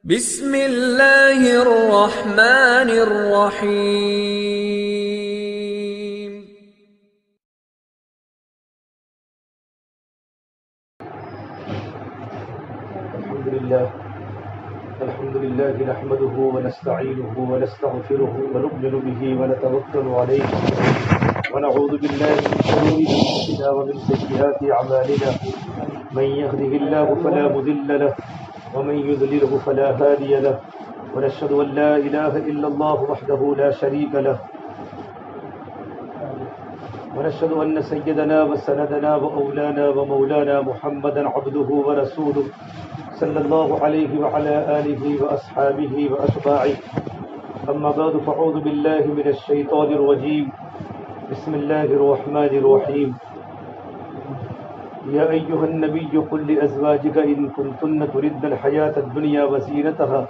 بسم اللہ الرحمن الرحیم۔ الحمد لله نحمده ونستعينه ونستغفره ونؤمن به ونتوكل عليه ونعوذ بالله من شرور انفسنا ومن سيئات اعمالنا من يهده الله فلا مضل له ومن يضلله فلا هادي له ونشهد ان لا اله الا الله وحده لا شريك له ونشهد ان سيدنا وسندنا واولانا ومولانا محمدا عبده ورسوله صلى الله عليه وعلى آله وأصحابه وأتباعه أما بعد فأعوذ بالله من الشيطان الرجيم بسم الله الرحمن الرحيم يا أيها النبي قل لأزواجك إن كنتن تردن الحياة الدنيا وزينتها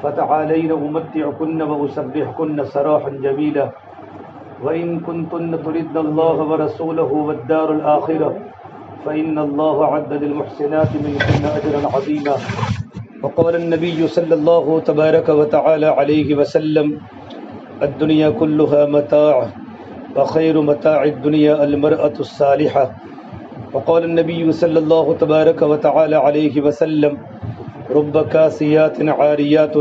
فتعالين أمتعكن وأسرحكن سراحا جميلا وإن كنتن تردن الله ورسوله والدار الآخرة فإن الله عد للمحسنات منكن أجرا عظيما وقال النبي صلى الله تبارك وتعالى عليه وسلم الدنيا كلها متاع وخير متاع الدنيا المرأة الصالحة وقال النبي صلى الله تبارك وتعالى عليه وسلم رب كاسيات عاريات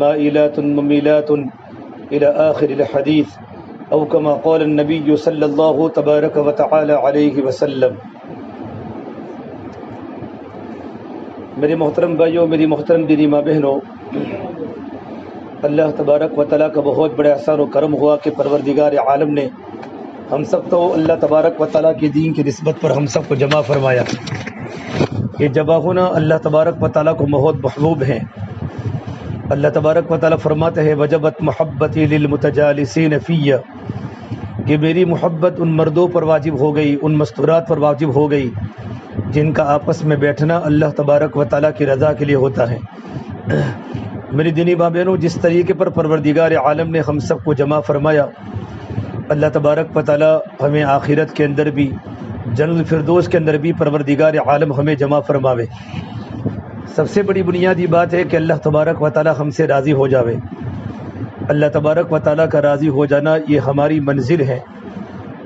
مائلات مميلات إلى آخر الحديث أو كما قال النبي صلى الله تبارك وتعالى عليه وسلم۔ میرے محترم بھائیوں، میری محترم دینی ماں بہنوں، اللہ تبارک و تعالیٰ کا بہت بڑا احسان و کرم ہوا کہ پروردگار عالم نے ہم سب تو اللہ تبارک و تعالیٰ کے دین کی نسبت پر ہم سب کو جمع فرمایا۔ یہ جمع ہونا اللہ تبارک و تعالیٰ کو بہت محبوب ہے۔ اللہ تبارک و تعالیٰ فرماتے ہیں وجبت محبتی للمتجالسین فیہ، کہ میری محبت ان مردوں پر واجب ہو گئی، ان مستورات پر واجب ہو گئی جن کا آپس میں بیٹھنا اللہ تبارک و تعالیٰ کی رضا کے لیے ہوتا ہے۔ میری دینی ماں بہنوں، جس طریقے پر پروردگار عالم نے ہم سب کو جمع فرمایا، اللہ تبارک و تعالیٰ ہمیں آخرت کے اندر بھی، جنت الفردوس کے اندر بھی پروردگار عالم ہمیں جمع فرماوے۔ سب سے بڑی بنیادی بات ہے کہ اللہ تبارک و تعالیٰ ہم سے راضی ہو جاوے۔ اللہ تبارک و تعالیٰ کا راضی ہو جانا یہ ہماری منزل ہے۔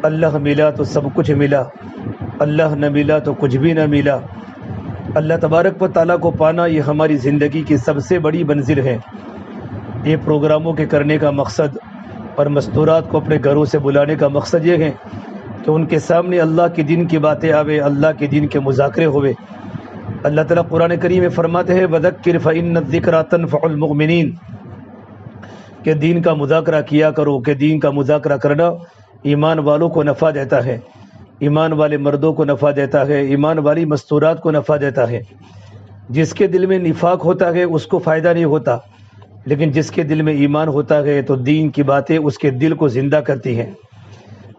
اللہ ملا تو سب کچھ ملا، اللہ نہ ملا تو کچھ بھی نہ ملا۔ اللہ تبارک و تعالیٰ کو پانا یہ ہماری زندگی کی سب سے بڑی منزل ہے۔ یہ پروگراموں کے کرنے کا مقصد اور مستورات کو اپنے گھروں سے بلانے کا مقصد یہ ہے کہ ان کے سامنے اللہ کے دین کی باتیں آوے، اللہ کے دین کے مذاکرے ہوئے۔ اللہ تعالیٰ قرآن کریم میں فرماتے ہیں وَذَكِّرْ فَإِنَّ الذِّكْرَى تَنفَعُ الْمُؤْمِنِينَ، کہ دین کا مذاکرہ کیا کرو، کہ دین کا مذاکرہ کرنا ایمان والوں کو نفع دیتا ہے، ایمان والے مردوں کو نفع دیتا ہے، ایمان والی مستورات کو نفع دیتا ہے۔ جس کے دل میں نفاق ہوتا ہے اس کو فائدہ نہیں ہوتا، لیکن جس کے دل میں ایمان ہوتا ہے تو دین کی باتیں اس کے دل کو زندہ کرتی ہیں۔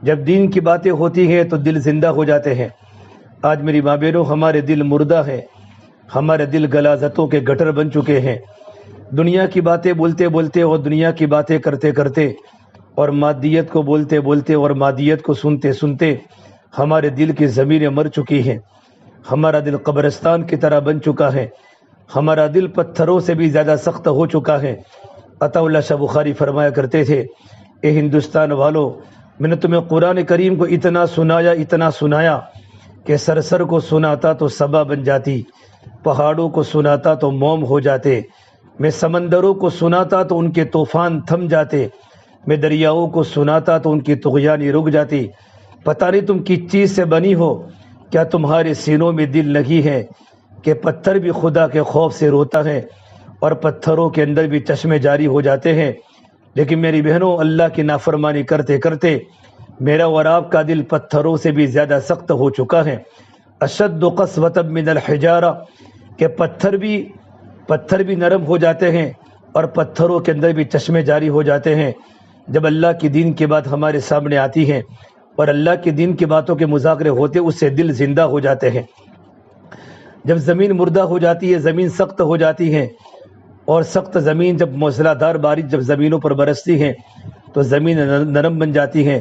جب دین کی باتیں ہوتی ہیں تو دل زندہ ہو جاتے ہیں۔ آج میری ماں بہنوں، ہمارے دل مردہ ہیں، ہمارے دل غلاظتوں کے گٹر بن چکے ہیں۔ دنیا کی باتیں بولتے بولتے اور دنیا کی باتیں کرتے کرتے اور مادیت کو بولتے بولتے اور مادیت کو سنتے سنتے ہمارے دل کی زمینیں مر چکی ہیں۔ ہمارا دل قبرستان کی طرح بن چکا ہے، ہمارا دل پتھروں سے بھی زیادہ سخت ہو چکا ہے۔ عطا اللہ شاہ بخاری فرمایا کرتے تھے اے ہندوستان والو، میں نے تمہیں قرآن کریم کو اتنا سنایا کہ سرسر کو سناتا تو صبا بن جاتی، پہاڑوں کو سناتا تو موم ہو جاتے، میں سمندروں کو سناتا تو ان کے طوفان تھم جاتے، میں دریاؤں کو سناتا تو ان کی طغیانی رک جاتی۔ پتہ نہیں تم کس چیز سے بنی ہو، کیا تمہارے سینوں میں دل نہیں ہے کہ پتھر بھی خدا کے خوف سے روتا ہے اور پتھروں کے اندر بھی چشمے جاری ہو جاتے ہیں۔ لیکن میری بہنوں، اللہ کی نافرمانی کرتے کرتے میرا اور آپ کا دل پتھروں سے بھی زیادہ سخت ہو چکا ہے۔ اشد قسوۃ من الحجارہ، کہ پتھر بھی نرم ہو جاتے ہیں اور پتھروں کے اندر بھی چشمے جاری ہو جاتے ہیں۔ جب اللہ کی دین کی بات ہمارے سامنے آتی ہے اور اللہ کے دین کی باتوں کے مذاکرے ہوتے، اس سے دل زندہ ہو جاتے ہیں۔ جب زمین مردہ ہو جاتی ہے، زمین سخت ہو جاتی ہے، اور سخت زمین جب موسلا دھار بارش جب زمینوں پر برستی ہے تو زمین نرم بن جاتی ہے۔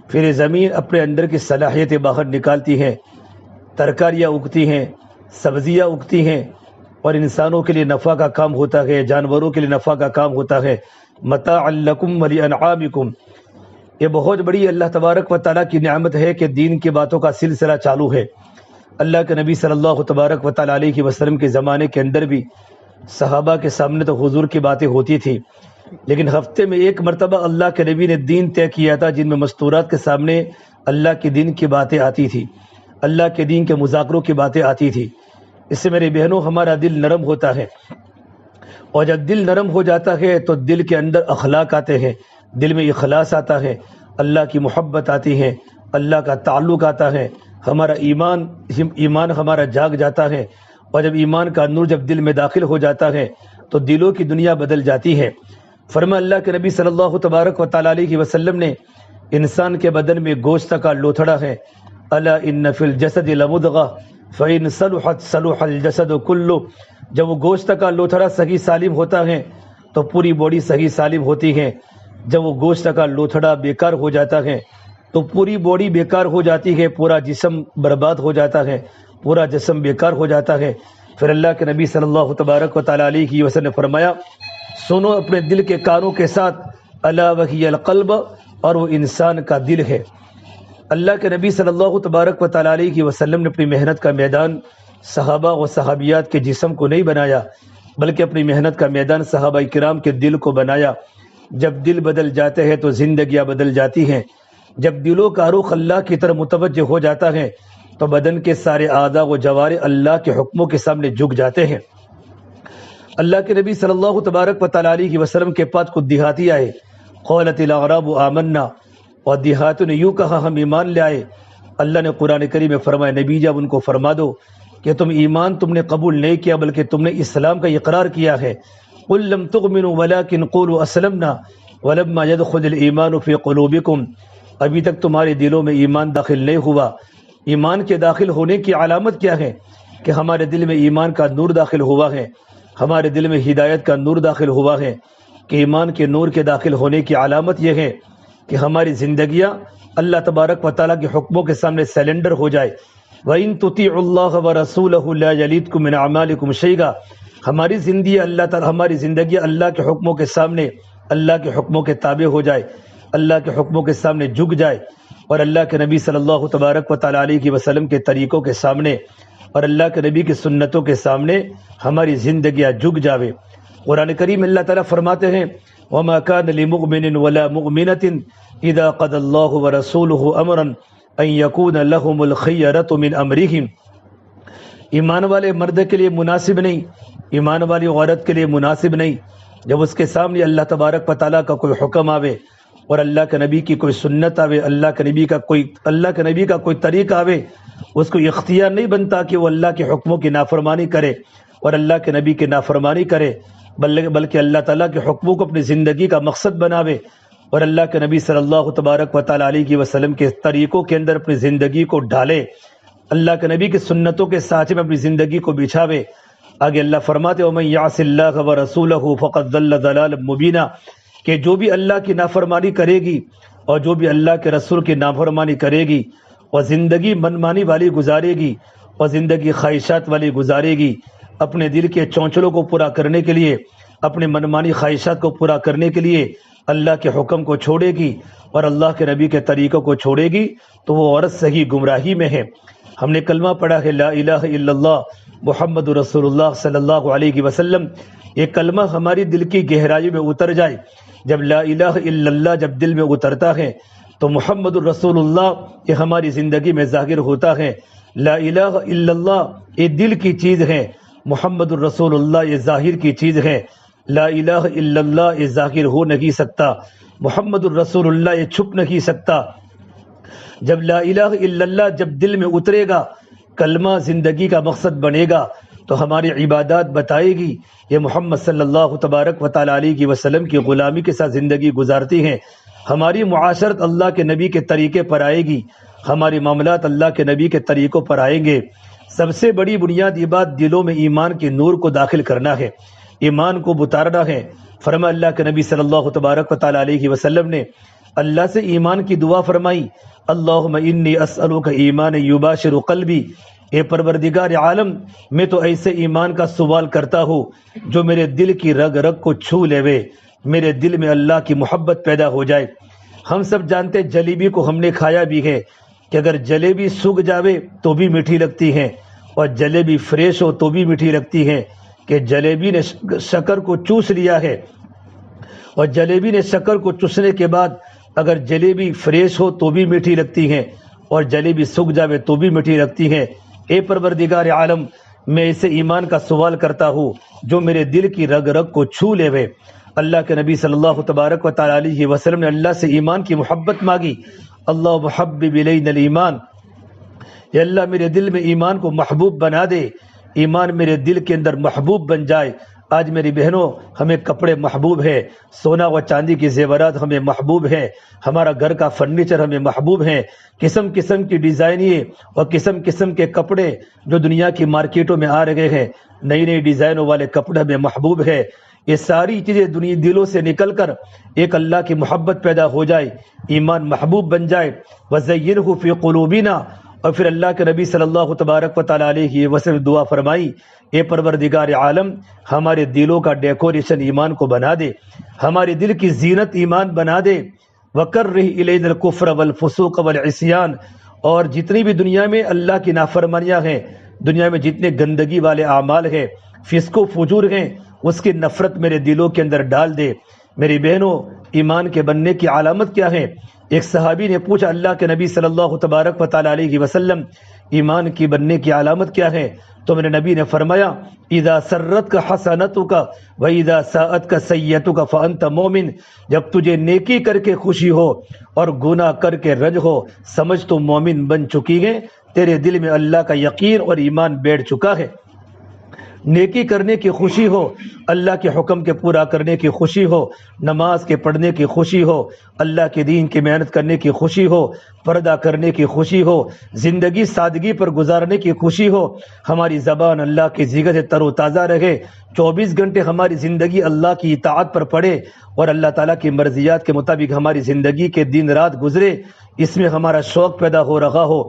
پھر یہ زمین اپنے اندر کی صلاحیتیں باہر نکالتی ہے، ترکاریاں اگتی ہیں، سبزیاں اگتی ہیں، اور انسانوں کے لیے نفع کا کام ہوتا ہے، جانوروں کے لیے نفع کا کام ہوتا ہے، متاع لکم ولانعامکم۔ یہ بہت بڑی اللہ تبارک و تعالیٰ کی نعمت ہے کہ دین کی باتوں کا سلسلہ چالو ہے۔ اللہ کے نبی صلی اللہ تبارک و تعالیٰ علیہ وسلم کے زمانے کے اندر بھی صحابہ کے سامنے تو حضور کی باتیں ہوتی تھی، لیکن ہفتے میں ایک مرتبہ اللہ کے نبی نے دین طے کیا تھا جن میں مستورات کے سامنے اللہ کے دین کی باتیں آتی تھی، اللہ کے دین کے مذاکروں کی باتیں آتی تھی۔ اس سے میرے بہنوں ہمارا دل نرم ہوتا ہے، اور جب دل نرم ہو جاتا ہے تو دل کے اندر اخلاق آتے ہیں، دل میں اخلاص آتا ہے، اللہ کی محبت آتی ہے، اللہ کا تعلق آتا ہے، ہمارا ایمان ہمارا جاگ جاتا ہے، اور جب ایمان کا نور جب دل میں داخل ہو جاتا ہے تو دلوں کی دنیا بدل جاتی ہے۔ فرما اللہ کے نبی صلی اللہ تبارک و تعالیٰ علیہ وسلم نے انسان کے بدن میں گوشت کا لوتھڑا ہے، الا ان فی الجسد لمضغہ فإن صلحت صلح الجسد کلہ۔ جب وہ گوشت کا لوتھڑا صحیح سالم ہوتا ہے تو پوری باڈی صحیح سالم ہوتی ہے، جب وہ گوشت کا لوتھڑا بیکار ہو جاتا ہے تو پوری باڈی بیکار ہو جاتی ہے، پورا جسم برباد ہو جاتا ہے، پورا جسم بیکار ہو جاتا ہے۔ پھر اللہ کے نبی صلی اللہ تبارک و تعالیٰ علیہ وسلم نے فرمایا، سنو اپنے دل کے کانوں کے ساتھ، الا وہی القلب، اور وہ انسان کا دل ہے۔ اللہ کے نبی صلی اللہ تبارک و تعالیٰ علیہ وسلم نے اپنی محنت کا میدان صحابہ و صحابیات کے جسم کو نہیں بنایا، بلکہ اپنی محنت کا میدان صحابہ کرام کے دل کو بنایا۔ جب دل بدل جاتے ہیں تو زندگیاں بدل جاتی ہیں۔ جب دلوں کا رخ اللہ کی طرف متوجہ ہو جاتا ہے تو بدن کے سارے اعضاء و جوارح اللہ کے حکموں کے سامنے جھک جاتے ہیں۔ اللہ کے نبی صلی اللہ تبارک و تعالیٰ علیہ وسلم کے پاس کچھ دیہاتی آئے، قالت الاعراب آمنا، اور دیہاتوں نے یوں کہا ہم ایمان لے آئے۔ اللہ نے قرآن کریم میں فرمایا، نبی جب ان کو فرما دو کہ تم نے قبول نہیں کیا بلکہ تم نے اسلام کا اقرار کیا ہے۔ قل لم تؤمنوا ولكن قولوا اسلمنا ولما يدخل الايمان في قلوبكم، ابھی تک تمہارے دلوں میں ایمان داخل نہیں ہوا۔ ایمان کے داخل ہونے کی علامت کیا ہے؟ کہ ہمارے دل میں ایمان کا نور داخل ہوا ہے، ہمارے دل میں ہدایت کا نور داخل ہوا ہے۔ کہ ایمان کے نور کے داخل ہونے کی علامت یہ ہے کہ ہماری زندگیاں اللہ تبارک و تعالیٰ کے حکموں کے سامنے سیلنڈر ہو جائے۔ وَإِن تُطِيعُوا اللَّهَ وَرَسُولَهُ لَا يَلِدْكُم مِّنْ أَعْمَالِكُمْ شَيْئًا، ہماری زندگی اللہ کے حکموں کے سامنے، اللہ کے حکموں کے تابع ہو جائے، اللہ کے حکموں کے سامنے جھک جائے، اور اللہ کے نبی صلی اللہ تبارک و تعالیٰ علیہ وسلم کے طریقوں کے سامنے اور اللہ کے نبی کی سنتوں کے سامنے ہماری زندگیاں جھک جاوے۔ قرآن کریم اللہ تعالیٰ فرماتے ہیں، وَمَا كَانَ لِمُؤْمِنٍ وَلَا مُؤْمِنَةٍ إِذَا قَضَى اللَّهُ وَرَسُولُهُ أَمْرًا أَن يَكُونَ لَهُمُ الْخِيَرَةُ مِنْ أَمْرِهِمْ۔ ایمان والے مرد کے لیے مناسب نہیں، ایمان والی عورت کے لیے مناسب نہیں، جب اس کے سامنے اللہ تبارک و تعالیٰ کا کوئی حکم آوے اور اللہ کے نبی کی کوئی سنت آوے، اللہ کے نبی کا کوئی طریقہ آوے، اس کو اختیار نہیں بنتا کہ وہ اللہ کے حکموں کی نافرمانی کرے اور اللہ کے نبی کی نافرمانی کرے، بلکہ اللہ تعالیٰ کے حکموں کو اپنی زندگی کا مقصد بناوے اور اللہ کے نبی صلی اللہ تبارک و تعالیٰ علیہ وسلم کے طریقوں کے اندر اپنی زندگی کو ڈھالے، اللہ کے نبی کی سنتوں کے سانچے میں اپنی زندگی کو بچھاوے۔ آگے اللہ فرماتے ہیں، وَمَن يَعْصِ اللَّهَ وَرَسُولَهُ فَقَدْ ضَلَّ ضَلَالًا مُبِينًا، کہ جو بھی اللہ کی نافرمانی کرے گی اور جو بھی اللہ کے رسول کی نافرمانی کرے گی اور زندگی منمانی والی گزارے گی اور زندگی خواہشات والی گزارے گی، اپنے دل کے چونچلوں کو پورا کرنے کے لیے، اپنے منمانی خواہشات کو پورا کرنے کے لیے اللہ کے حکم کو چھوڑے گی اور اللہ کے نبی کے طریقوں کو چھوڑے گی تو وہ عورت صحیح گمراہی میں ہے۔ ہم نے کلمہ پڑھا ہے، لا الہ الا اللہ محمد رسول اللہ صلی اللہ علیہ وسلم۔ یہ کلمہ ہماری دل کی گہرائی میں اتر جائے، جب لا الہ الا اللہ جب دل میں اترتا ہے تو محمد الرسول اللہ یہ ہماری زندگی میں ظاہر ہوتا ہے۔ لا الہ الا اللہ یہ دل کی چیز ہے، محمد الرسول اللہ یہ ظاہر کی چیز ہے۔ لا الہ الا اللہ یہ ظاہر ہو نہیں سکتا، محمد الرسول اللہ یہ چھپ نہیں سکتا۔ جب لا الہ الا اللہ جب دل میں اترے گا، کلمہ زندگی کا مقصد بنے گا تو ہماری عبادات بتائے گی یہ محمد صلی اللہ تبارک و تعالیٰ علیہ وسلم کی غلامی کے ساتھ زندگی گزارتی ہیں۔ ہماری معاشرت اللہ کے نبی کے طریقے پر آئے گی، ہماری معاملات اللہ کے نبی کے طریقوں پر آئیں گے۔ سب سے بڑی بنیادی بات دلوں میں ایمان کے نور کو داخل کرنا ہے، ایمان کو اتارنا ہے۔ فرما اللہ کے نبی صلی اللہ تبارک و تعالیٰ علیہ وسلم نے اللہ سے ایمان کی دعا فرمائی، اللہم انی اسألک ایمان یباشر قلبی، اے پروردگار عالم، میں تو ایسے ایمان کا سوال کرتا ہوں جو میرے دل کی رگ رگ کو چھو لے، میرے دل میں اللہ کی محبت پیدا ہو جائے۔ ہم سب جانتے جلیبی کو ہم نے کھایا بھی ہے کہ اگر جلیبی سوکھ جاوے تو بھی میٹھی لگتی ہے، اور جلیبی فریش ہو تو بھی میٹھی لگتی ہے، کہ جلیبی نے شکر کو چوس لیا ہے، اور جلیبی نے شکر کو چوسنے کے بعد اگر جلیبی فریش ہو تو بھی میٹھی لگتی ہے، اور جلیبی سوکھ جاوے تو بھی میٹھی لگتی ہے۔ اے پروردگار عالم، میں اسے ایمان کا سوال کرتا ہوں جو میرے دل کی رگ رگ کو چھو لے۔ اللہ کے نبی صلی اللہ تبارک و تعالی علیہ وسلم نے اللہ سے ایمان کی محبت مانگی۔ اللہ محبب الینا الایمان، یا اللہ میرے دل میں ایمان کو محبوب بنا دے، ایمان میرے دل کے اندر محبوب بن جائے۔ آج میری بہنوں، ہمیں کپڑے محبوب ہے، سونا و چاندی کی زیورات ہمیں محبوب ہے، ہمارا گھر کا فرنیچر ہمیں محبوب ہے، قسم قسم کی ڈیزائنیں اور قسم قسم کے کپڑے جو دنیا کی مارکیٹوں میں آ رہے ہیں، نئی نئی ڈیزائنوں والے کپڑے ہمیں محبوب ہے۔ یہ ساری چیزیں دلوں سے نکل کر ایک اللہ کی محبت پیدا ہو جائے، ایمان محبوب بن جائے۔ وَزَيِّنْهُ فِي قُلُوبِنَا، اور پھر اللہ کے نبی صلی اللہ تبارک و تعالی علیہ وسلم دعا فرمائی، اے پروردگار عالم، ہمارے دلوں کا ڈیکوریشن ایمان کو بنا دے، ہمارے دل کی زینت ایمان بنا دے۔ وَكَرِّهْ إِلَيْنَا الْكُفْرَ وَالْفُسُوقَ وَالْعِصْيَانَ، اور جتنی بھی دنیا میں اللہ کی نافرمانیاں ہیں، دنیا میں جتنے گندگی والے اعمال ہیں، فسق و فجور ہیں، اس کی نفرت میرے دلوں کے اندر ڈال دے۔ میری بہنوں، ایمان کے بننے کی علامت کیا ہے؟ ایک صحابی نے پوچھا اللہ کے نبی صلی اللہ تبارک و تعالی علیہ وسلم، ایمان کی بننے کی علامت کیا ہے؟ تو میرے نبی نے فرمایا، اذا سرتک حسنتک و اذا ساءتک سیئتک فانت مومن، جب تجھے نیکی کر کے خوشی ہو اور گناہ کر کے رنج ہو، سمجھ تو مومن بن چکی ہے، تیرے دل میں اللہ کا یقین اور ایمان بیٹھ چکا ہے۔ نیکی کرنے کی خوشی ہو، اللہ کے حکم کے پورا کرنے کی خوشی ہو، نماز کے پڑھنے کی خوشی ہو، اللہ کے دین کی محنت کرنے کی خوشی ہو، پردہ کرنے کی خوشی ہو، زندگی سادگی پر گزارنے کی خوشی ہو، ہماری زبان اللہ کی ذکر سے تر و تازہ رہے، 24 گھنٹے ہماری زندگی اللہ کی اطاعت پر پڑے اور اللہ تعالیٰ کی مرضیات کے مطابق ہماری زندگی کے دن رات گزرے، اس میں ہمارا شوق پیدا ہو رہا ہو،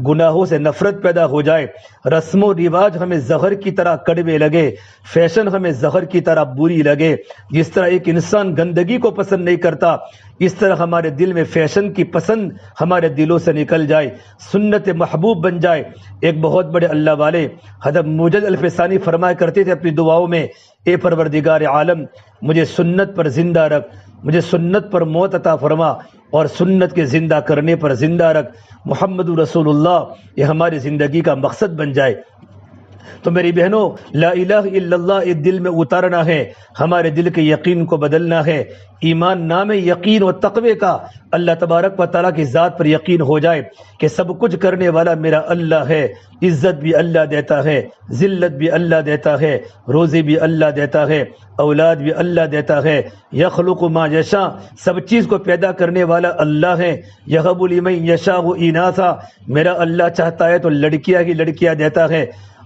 گناہوں سے نفرت پیدا ہو جائے، رسم و رواج ہمیں زہر کی طرح کڑوے لگے، فیشن ہمیں زہر کی طرح بری لگے۔ جس طرح ایک انسان گندگی کو پسند نہیں کرتا، اس طرح ہمارے دل میں فیشن کی پسند ہمارے دلوں سے نکل جائے، سنت محبوب بن جائے۔ ایک بہت بڑے اللہ والے حضرت موجد الفسانی فرمایا کرتے تھے اپنی دعاؤں میں، اے پروردگار عالم، مجھے سنت پر زندہ رکھ، مجھے سنت پر موت عطا فرما، اور سنت کے زندہ کرنے پر زندہ رکھ، محمد رسول اللہ یہ ہماری زندگی کا مقصد بن جائے۔ تو میری بہنوں، لا الہ الا اللہ یہ دل میں اتارنا ہے، ہمارے دل کے یقین کو بدلنا ہے۔ ایمان نام یقین و تقوی کا، اللہ تبارک و تعالیٰ کی ذات پر یقین ہو جائے کہ سب کچھ کرنے والا میرا اللہ ہے، عزت بھی اللہ دیتا ہے، ذلت بھی اللہ دیتا ہے، روزی بھی اللہ دیتا ہے، اولاد بھی اللہ دیتا ہے، یخلق ما یشاء، سب چیز کو پیدا کرنے والا اللہ ہے، یہب لمن یشاء اناثا، میرا اللہ چاہتا ہے تو لڑکیاں ہی لڑکیاں دیتا ہے،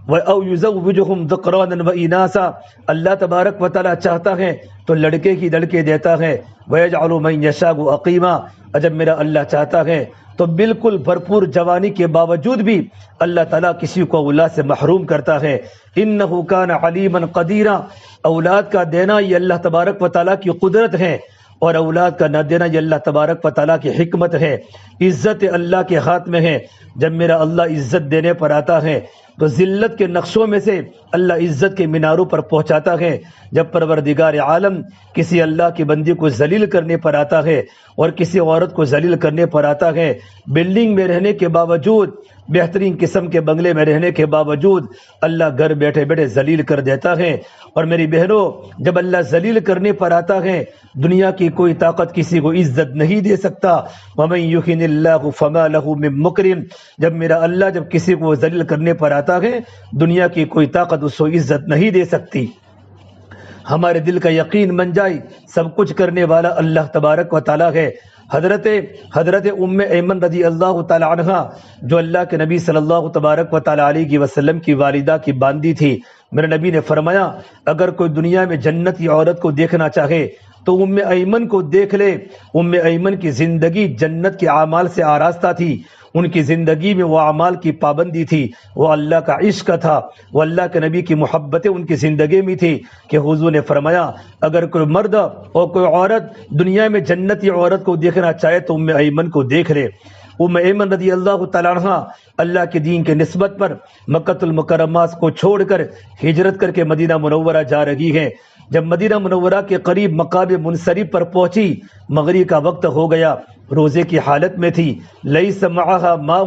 او یزوجہم ذکرانا و اناثا، اللہ تبارک و تعالیٰ چاہتا ہے تو لڑکے ہی لڑکے دیتا ہے، ویجعل من یشاء عقیما، جب میرا اللہ چاہتا ہے تو بالکل بھرپور جوانی کے باوجود بھی اللہ تعالیٰ کسی کو اولاد سے محروم کرتا ہے۔ انہ کان علیما قدیرا، اولاد کا دینا یہ اللہ تبارک و تعالیٰ کی قدرت ہے، اور اولاد کا نہ دینا یہ اللہ تبارک و تعالیٰ کی حکمت ہے۔ عزت اللہ کے ہاتھ میں ہے، جب میرا اللہ عزت دینے پر آتا ہے تو ذلت کے نقشوں میں سے اللہ عزت کے میناروں پر پہنچاتا ہے۔ جب پروردگار عالم کسی اللہ کی بندی کو ذلیل کرنے پر آتا ہے اور کسی عورت کو ذلیل کرنے پر آتا ہے، بلڈنگ میں رہنے کے باوجود، بہترین قسم کے بنگلے میں رہنے کے باوجود اللہ گھر بیٹھے بیٹھے ذلیل کر دیتا ہے۔ اور میری بہنوں، جب اللہ ذلیل کرنے پر آتا ہے، دنیا کی کوئی طاقت کسی کو عزت نہیں دے سکتا۔ وَمَن يُهِنِ اللَّهُ فَمَا لَهُ مِن مُكْرِمٍ، جب میرا اللہ جب کسی کو ذلیل کرنے پر آتا ہے، دنیا کی کوئی طاقت اس کو عزت نہیں دے سکتی۔ ہمارے دل کا یقین بن جائے سب کچھ کرنے والا اللہ تبارک و تعالیٰ ہے۔ حضرت ام ایمن رضی اللہ تعالی عنہ، جو اللہ کے نبی صلی اللہ تبارک و تعالی علیہ وسلم کی والدہ کی باندی تھی، میرے نبی نے فرمایا اگر کوئی دنیا میں جنت کی عورت کو دیکھنا چاہے تو ام ایمن کو دیکھ لے۔ ام ایمن کی زندگی جنت کے اعمال سے آراستہ تھی، ان کی زندگی میں وہ اعمال کی پابندی تھی، وہ اللہ کا عشق تھا، وہ اللہ کے نبی کی محبتیں ان کی زندگی میں تھی کہ حضور نے فرمایا اگر کوئی مرد اور کوئی عورت دنیا میں جنتی عورت کو دیکھنا چاہے تو ام ایمن کو دیکھ لے۔ ام ایمن رضی اللہ تعالیٰ عنہ اللہ کے دین کے نسبت پر مکہ المکرمہ کو چھوڑ کر ہجرت کر کے مدینہ منورہ جا رہی ہیں۔ جب مدینہ منورہ کے قریب مقام منصرف پر پہنچی، مغرب کا وقت ہو گیا، روزے کی حالت میں تھی، لیس معہا ماء،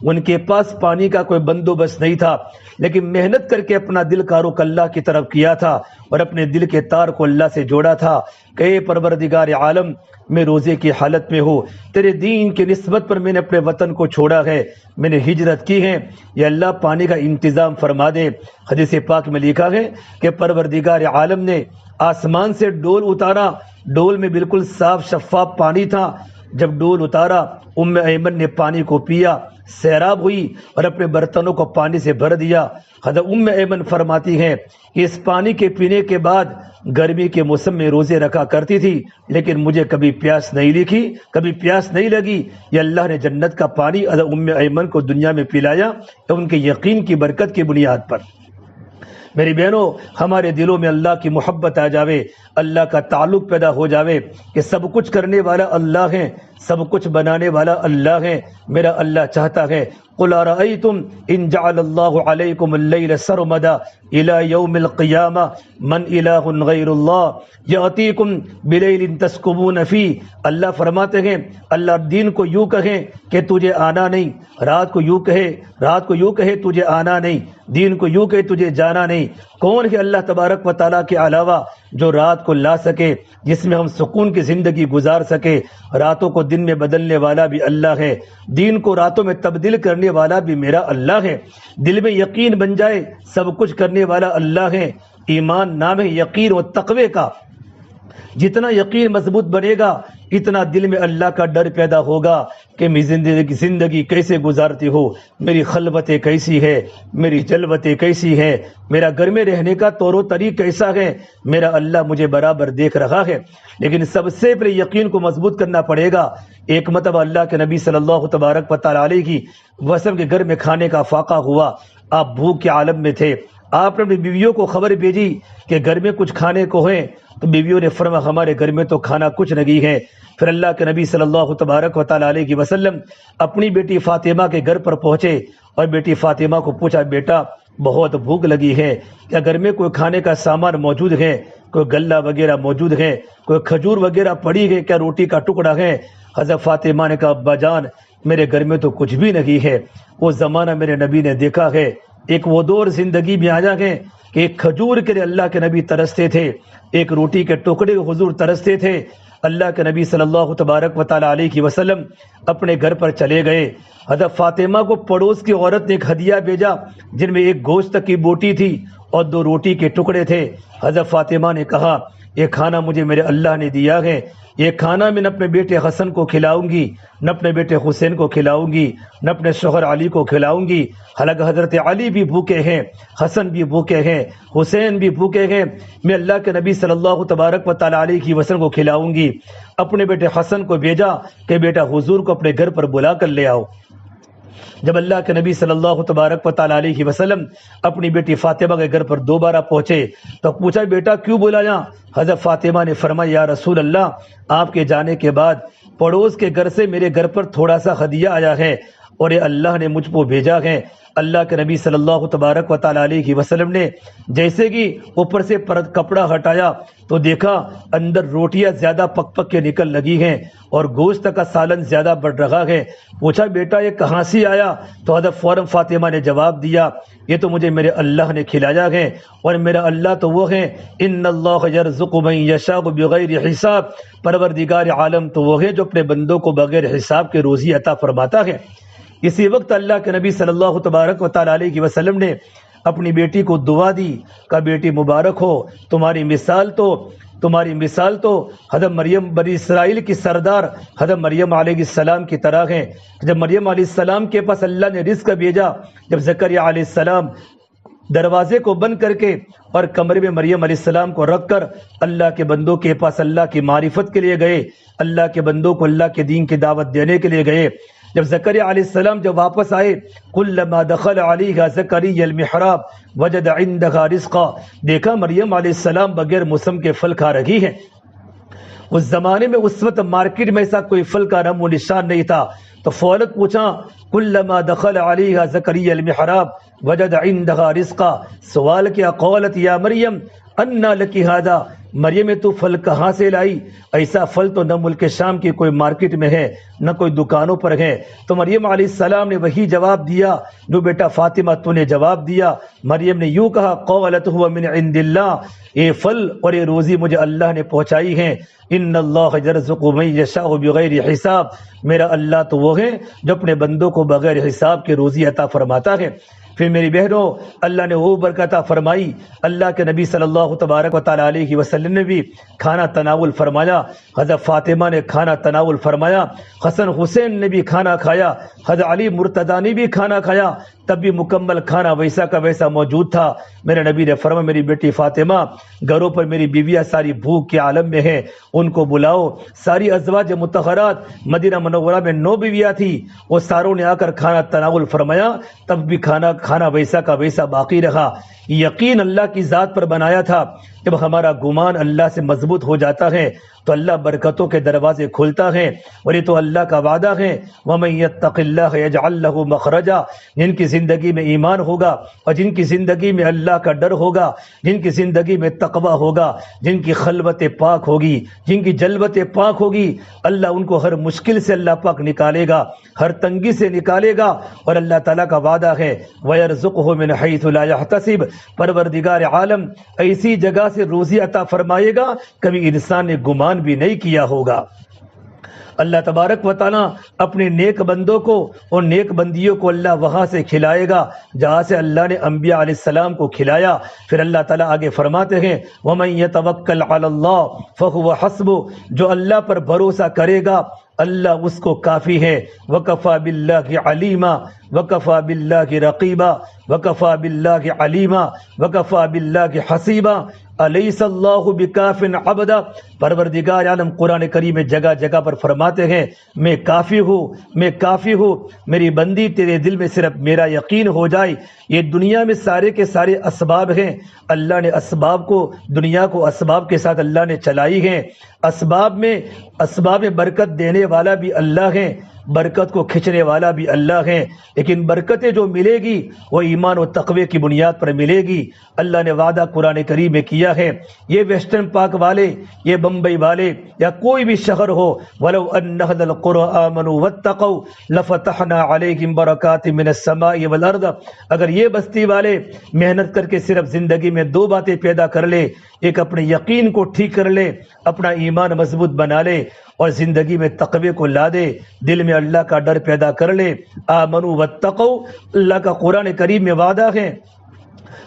ان کے پاس پانی کا کوئی بندوبست نہیں تھا، لیکن محنت کر کے اپنا دل کا رخ اللہ کی طرف کیا تھا اور اپنے دل کے تار کو اللہ سے جوڑا تھا کہ اے پروردگار عالم، میں روزے کی حالت میں ہوں، تیرے دین کی نسبت پر میں نے اپنے وطن کو چھوڑا ہے، میں نے ہجرت کی ہے، یا اللہ پانی کا انتظام فرما دے۔ حدیث پاک میں لکھا ہے کہ پروردگار عالم نے آسمان سے ڈول اتارا، ڈول میں بالکل صاف شفاف پانی تھا، جب ڈول اتارا ام ایمن نے پانی کو پیا، سیراب ہوئی اور اپنے برتنوں کو پانی سے بھر دیا۔ حضرت ام ایمن فرماتی ہیں کہ اس پانی کے پینے کے بعد گرمی کے موسم میں روزے رکھا کرتی تھی، لیکن مجھے کبھی پیاس نہیں لکھی، کبھی پیاس نہیں لگی۔ یہ اللہ نے جنت کا پانی حضرت ام ایمن کو دنیا میں پلایا کہ ان کے یقین کی برکت کی بنیاد پر۔ میری بہنوں، ہمارے دلوں میں اللہ کی محبت آ جاوے، اللہ کا تعلق پیدا ہو جاوے کہ سب کچھ کرنے والا اللہ ہے، سب کچھ بنانے والا اللہ ہے۔ میرا اللہ چاہتا ہے قل ارأیتم ان جعل اللہ علیکم اللیل سرمدا الی یوم القیامہ من الہ غیر اللہ یاتیکم بلیل تسکبون فیہ۔ اللہ فرماتے ہیں، اللہ دین کو یوں کہیں کہ تجھے آنا نہیں، رات کو یوں کہے تجھے آنا نہیں، دین کو یوں کہے تجھے جانا نہیں۔ کون ہے اللہ تبارک و تعالیٰ کے علاوہ جو رات کو لا سکے، جس میں ہم سکون کی زندگی گزار سکے؟ راتوں کو دن میں بدلنے والا بھی اللہ ہے، دین کو راتوں میں تبدیل کرنے والا بھی میرا اللہ ہے۔ دل میں یقین بن جائے، سب کچھ کرنے والا اللہ ہے۔ ایمان نام ہے یقین و تقوی کا، جتنا یقین مضبوط بنے گا اتنا دل میں اللہ کا ڈر پیدا ہوگا کہ میں زندگی کیسے گزارتی ہو، میری خلوتیں کیسی ہے، میری جلوتیں کیسی ہے، میرا گھر میں رہنے کا طور و طریق کیسا ہے، میرا اللہ مجھے برابر دیکھ رہا ہے۔ لیکن سب سے پہلے یقین کو مضبوط کرنا پڑے گا۔ ایک مرتبہ اللہ کے نبی صلی اللہ تبارک و تعالیٰ علیہ وسلم کے گھر میں کھانے کا فاقہ ہوا، آپ بھوک کے عالم میں تھے، آپ نے اپنی بیویوں کو خبر بھیجی کہ گھر میں کچھ کھانے کو ہے، تو بیویوں نے فرمایا ہمارے گھر میں تو کھانا کچھ نہیں ہے۔ پھر اللہ کے نبی صلی اللہ تبارک و تعالیٰ علیہ وسلم اپنی بیٹی فاطمہ کے گھر پر پہنچے اور بیٹی فاطمہ کو پوچھا، بیٹا بہت بھوک لگی ہے، کیا گھر میں کوئی کھانے کا سامان موجود ہے، کوئی غلہ وغیرہ موجود ہے، کوئی کھجور وغیرہ پڑی ہے، کیا روٹی کا ٹکڑا ہے؟ حضرت فاطمہ نے کہا، ابا جان میرے گھر میں تو کچھ بھی نہیں ہے۔ وہ زمانہ میرے نبی نے دیکھا ہے، ایک وہ دور زندگی میں آیا ہے کہ ایک کھجور کے لیے اللہ کے نبی ترستے تھے، ایک روٹی کے ٹکڑے حضور ترستے تھے۔ اللہ کے نبی صلی اللہ تبارک و تعالیٰ علیہ وسلم اپنے گھر پر چلے گئے۔ حضرت فاطمہ کو پڑوس کی عورت نے ایک ہدیہ بھیجا جن میں ایک گوشت کی بوٹی تھی اور 2 روٹی کے ٹکڑے تھے۔ حضرت فاطمہ نے کہا، یہ کھانا مجھے میرے اللہ نے دیا ہے، یہ کھانا میں نہ اپنے بیٹے حسن کو کھلاؤں گی، نہ اپنے بیٹے حسین کو کھلاؤں گی، نہ اپنے شوہر علی کو کھلاؤں گی۔ حالانکہ حضرت علی بھی بھوکے ہیں، حسن بھی بھوکے ہیں، حسین بھی بھوکے ہیں، میں اللہ کے نبی صلی اللہ تبارک و تعالیٰ علیہ وسلم کو کھلاؤں گی۔ اپنے بیٹے حسن کو بھیجا کہ بیٹا حضور کو اپنے گھر پر بلا کر لے آؤ۔ جب اللہ کے نبی صلی اللہ تبارک و تعالیٰ علیہ وسلم اپنی بیٹی فاطمہ کے گھر پر دوبارہ پہنچے تو پوچھا، بیٹا کیوں بلایا؟ حضرت فاطمہ نے فرمایا، یا رسول اللہ، آپ کے جانے کے بعد پڑوس کے گھر سے میرے گھر پر تھوڑا سا ہدیہ آیا ہے اور یہ اللہ نے مجھ کو بھیجا ہے۔ اللہ کے نبی صلی اللہ تبارک و تعالیٰ علیہ وسلم نے جیسے کہ اوپر سے کپڑا ہٹایا تو دیکھا اندر روٹیاں زیادہ پک پک کے نکل لگی ہیں اور گوشت کا سالن زیادہ بڑھ رہا ہے۔ پوچھا، بیٹا یہ کہاں سے آیا؟ تو حضرت فوراً فاطمہ نے جواب دیا، یہ تو مجھے میرے اللہ نے کھلایا ہے، اور میرا اللہ تو وہ ہے، ان اللہ یرزق من یشاء بغیر حساب، پروردگار عالم تو وہ ہے جو اپنے بندوں کو بغیر حساب کے روزی عطا فرماتا ہے۔ اسی وقت اللہ کے نبی صلی اللہ تبارک و تعالیٰ علیہ وسلم نے اپنی بیٹی کو دعا دی، کہا بیٹی مبارک ہو، تمہاری مثال تو حضرت مریم بنی اسرائیل کی سردار حضرت مریم علیہ السلام کی طرح ہے۔ جب مریم علیہ السلام کے پاس اللہ نے رزق بھیجا، جب زکریا علیہ السلام دروازے کو بند کر کے اور کمرے میں مریم علیہ السلام کو رکھ کر اللہ کے بندوں کے پاس اللہ کی معرفت کے لیے گئے، اللہ کے بندوں کو اللہ کے دین کی دعوت دینے کے لیے گئے، جب زکریا علیہ السلام جب واپس آئے، کلما دخل علیہ زکریا المحراب وجد عندها رزقا، دیکھا مریم علیہ السلام بغیر موسم کے پھل کھا رہی ہیں۔ اس زمانے میں اس وقت مارکیٹ میں ایسا کوئی پھل کا نام و نشان نہیں تھا، تو فوراً پوچھا کلما دخل علیہ زکریا المحراب وجد عندها رزقا، سوال کیا قالت یا مریم انا لکی ھذا، مریم تو پھل کہاں سے لائی؟ ایسا پھل تو نہ ملک شام کی کوئی مارکیٹ میں ہے نہ کوئی دکانوں پر ہے۔ تو مریم علیہ السلام نے وہی جواب دیا جو بیٹا فاطمہ تو نے جواب دیا۔ مریم نے یوں کہا قالت هو من عند اللہ، یہ پھل اور یہ روزی مجھے اللہ نے پہنچائی ہے۔ ان اللہ یرزق من یشاء بغیر حساب، میرا اللہ تو وہ ہے جو اپنے بندوں کو بغیر حساب کے روزی عطا فرماتا ہے۔ پھر میری بہنوں، اللہ نے وہ برکت فرمائی، اللہ کے نبی صلی اللہ تبارک و تعالی علیہ وسلم نے بھی کھانا تناول فرمایا، حضرت فاطمہ نے کھانا تناول فرمایا، حسن حسین نے بھی کھانا کھایا، حضرت علی مرتضیٰ نے بھی کھانا کھایا، تب بھی مکمل کھانا ویسا کا ویسا موجود تھا۔ میرے نبی نے فرمایا میری بیٹی فاطمہ، گھروں پر میری بیویاں ساری بھوک کے عالم میں ہیں، ان کو بلاؤ۔ ساری ازواج مطہرات، مدینہ منورہ میں 9 بیویاں تھی، وہ ساروں نے آ کر کھانا تناول فرمایا، تب بھی کھانا ویسا کا ویسا باقی رہا۔ یقین اللہ کی ذات پر بنایا تھا۔ جب ہمارا گمان اللہ سے مضبوط ہو جاتا ہے تو اللہ برکتوں کے دروازے کھولتا ہے، اور یہ تو اللہ کا وعدہ ہے وَمَن يَتَّقِ اللَّهَ يَجْعَل لَّهُ مَخْرَجًا، جن کی زندگی میں ایمان ہوگا اور جن کی زندگی میں اللہ کا ڈر ہوگا، جن کی زندگی میں تقوی ہوگا، جن کی خلوت پاک ہوگی، جن کی جلوت پاک ہوگی، اللہ ان کو ہر مشکل سے اللہ پاک نکالے گا، ہر تنگی سے نکالے گا۔ اور اللہ تعالیٰ کا وعدہ ہے وَيَرْزُقْهُ مِنْ حَيْثُ لَا يَحْتَسِبُ، پروردگار عالم ایسی جگہ سے روزی عطا فرمائے گا کبھی انسان نے گمان بھی نہیں کیا ہوگا۔ اللہ تبارک و تعالیٰ اپنے نیک بندوں کو اور نیک بندیوں کو اللہ وہاں سے کھلائے گا جہاں سے اللہ نے انبیاء علیہ السلام کو کھلایا۔ پھر اللہ تعالیٰ آگے فرماتے ہیں وَمَن يَتَوَكَّلْ عَلَى اللَّهِ فَهُوَ حَسْبُهُ، جو اللہ پر بھروسہ کرے گا اللہ اس کو کافی ہے۔ وَكَفَى بِاللَّهِ عَلِيمًا وَكَفَى بِاللَّهِ رَقِيبًا وَكَفَى بِاللَّهِ عَلِيمًا وَكَفَى بِاللَّهِ حَسِيبًا الیس اللہ بکاف عبدا، پروردگار عالم قرآن کریم میں جگہ جگہ پر فرماتے ہیں میں کافی ہوں، میں کافی ہوں، میری بندی تیرے دل میں صرف میرا یقین ہو جائے۔ یہ دنیا میں سارے کے سارے اسباب ہیں، اللہ نے اسباب کو، دنیا کو اسباب کے ساتھ اللہ نے چلائی ہیں۔ اسباب میں برکت دینے والا بھی اللہ ہے، برکت کو کھینچنے والا بھی اللہ ہے، لیکن برکتیں جو ملے گی وہ ایمان و تقوی کی بنیاد پر ملے گی۔ اللہ نے وعدہ قرآن کریم میں کیا ہے، یہ ویسٹرن پاک والے، یہ بمبئی والے یا کوئی بھی شہر ہو، وَلَوْ أَنَّ أَهْلَ الْقُرَىٰ آمَنُوا وَاتَّقَوْا لَفَتَحْنَا عَلَيْهِمْ بَرَكَاتٍ مِّنَ السَّمَاءِ وَالْأَرْضِ، اگر یہ بستی والے محنت کر کے صرف زندگی میں 2 باتیں پیدا کر لے، ایک اپنے یقین کو ٹھیک کر لے، اپنا ایمان مضبوط بنا لے، اور زندگی میں تقوی کو لا دے، دل میں اللہ کا ڈر پیدا کر لے، آمنوا واتقوا، اللہ کا قرآن کریم میں وعدہ ہے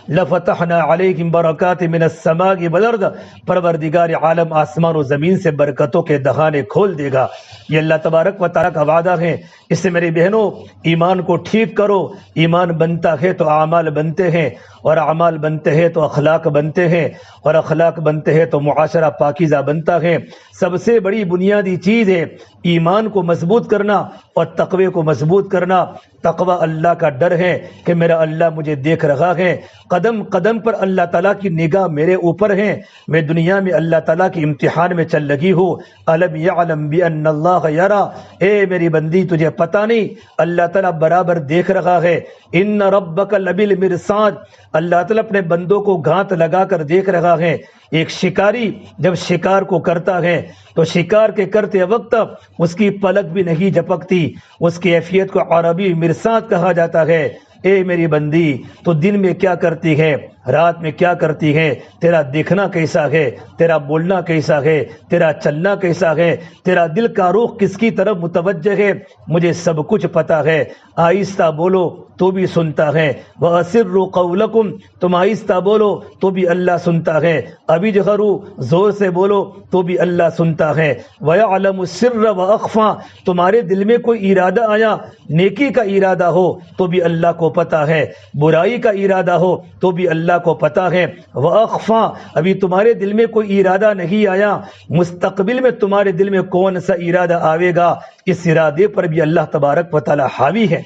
لفتحنا علیہم برکات من السماء والارض، پروردگار عالم آسمان و زمین سے برکتوں کے دہانے کھول دے گا۔ یہ اللہ تبارک و تعالیٰ کا وعدہ ہے۔ اس سے میرے بہنوں ایمان کو ٹھیک کرو، ایمان بنتا ہے تو اعمال بنتے ہیں، اور اعمال بنتے ہیں تو اخلاق بنتے ہیں، اور اخلاق بنتے ہیں تو معاشرہ پاکیزہ بنتا ہے۔ سب سے بڑی بنیادی چیز ہے ایمان کو مضبوط کرنا اور تقوی کو مضبوط کرنا۔ تقوی اللہ کا ڈر ہے کہ میرا اللہ مجھے دیکھ رہا ہے، قدم قدم پر اللہ تعالیٰ کی نگاہ میرے اوپر ہے، میں دنیا میں اللہ تعالیٰ کی امتحان میں چل لگی ہوں۔ الم یعلم بان اللہ یرا، اے میری بندی تجھے پتہ نہیں اللہ تعالیٰ برابر دیکھ رہا ہے۔ ان ربک لبالمرصاد، اللہ تعالیٰ اپنے بندوں کو گھانت لگا کر دیکھ رہا ہے۔ ایک شکاری جب شکار کو کرتا ہے تو شکار کے کرتے وقت اس کی پلک بھی نہیں جھپکتی، اس کی کیفیت کو عربی مرصاد کہا جاتا ہے۔ اے میری بندی تو دن میں کیا کرتی ہے، رات میں کیا کرتی ہے، تیرا دیکھنا کیسا ہے، تیرا بولنا کیسا ہے، تیرا چلنا کیسا ہے، تیرا دل کا رخ کس کی طرف متوجہ ہے، مجھے سب کچھ پتا ہے۔ آہستہ بولو تو بھی سنتا ہے، وَأَسِرُّوا قَوْلَكُمْ، تم آہستہ بولو تو بھی اللہ سنتا ہے، ابھی جہروا، زور سے بولو تو بھی اللہ سنتا ہے، وَيَعْلَمُ السِّرَّ وَأَخْفَى، تمہارے دل میں کوئی ارادہ آیا، نیکی کا ارادہ ہو تو بھی اللہ کو پتہ ہے، برائی کا ارادہ ہو تو بھی اللہ اللہ کو پتہ ہے، وَأَخْفَى ابھی تمہارے دل میں کوئی ارادہ نہیں آیا، مستقبل میں تمہارے دل میں کون سا ارادہ آئے گا اس ارادے پر بھی اللہ تبارک و تعالی حاوی ہے۔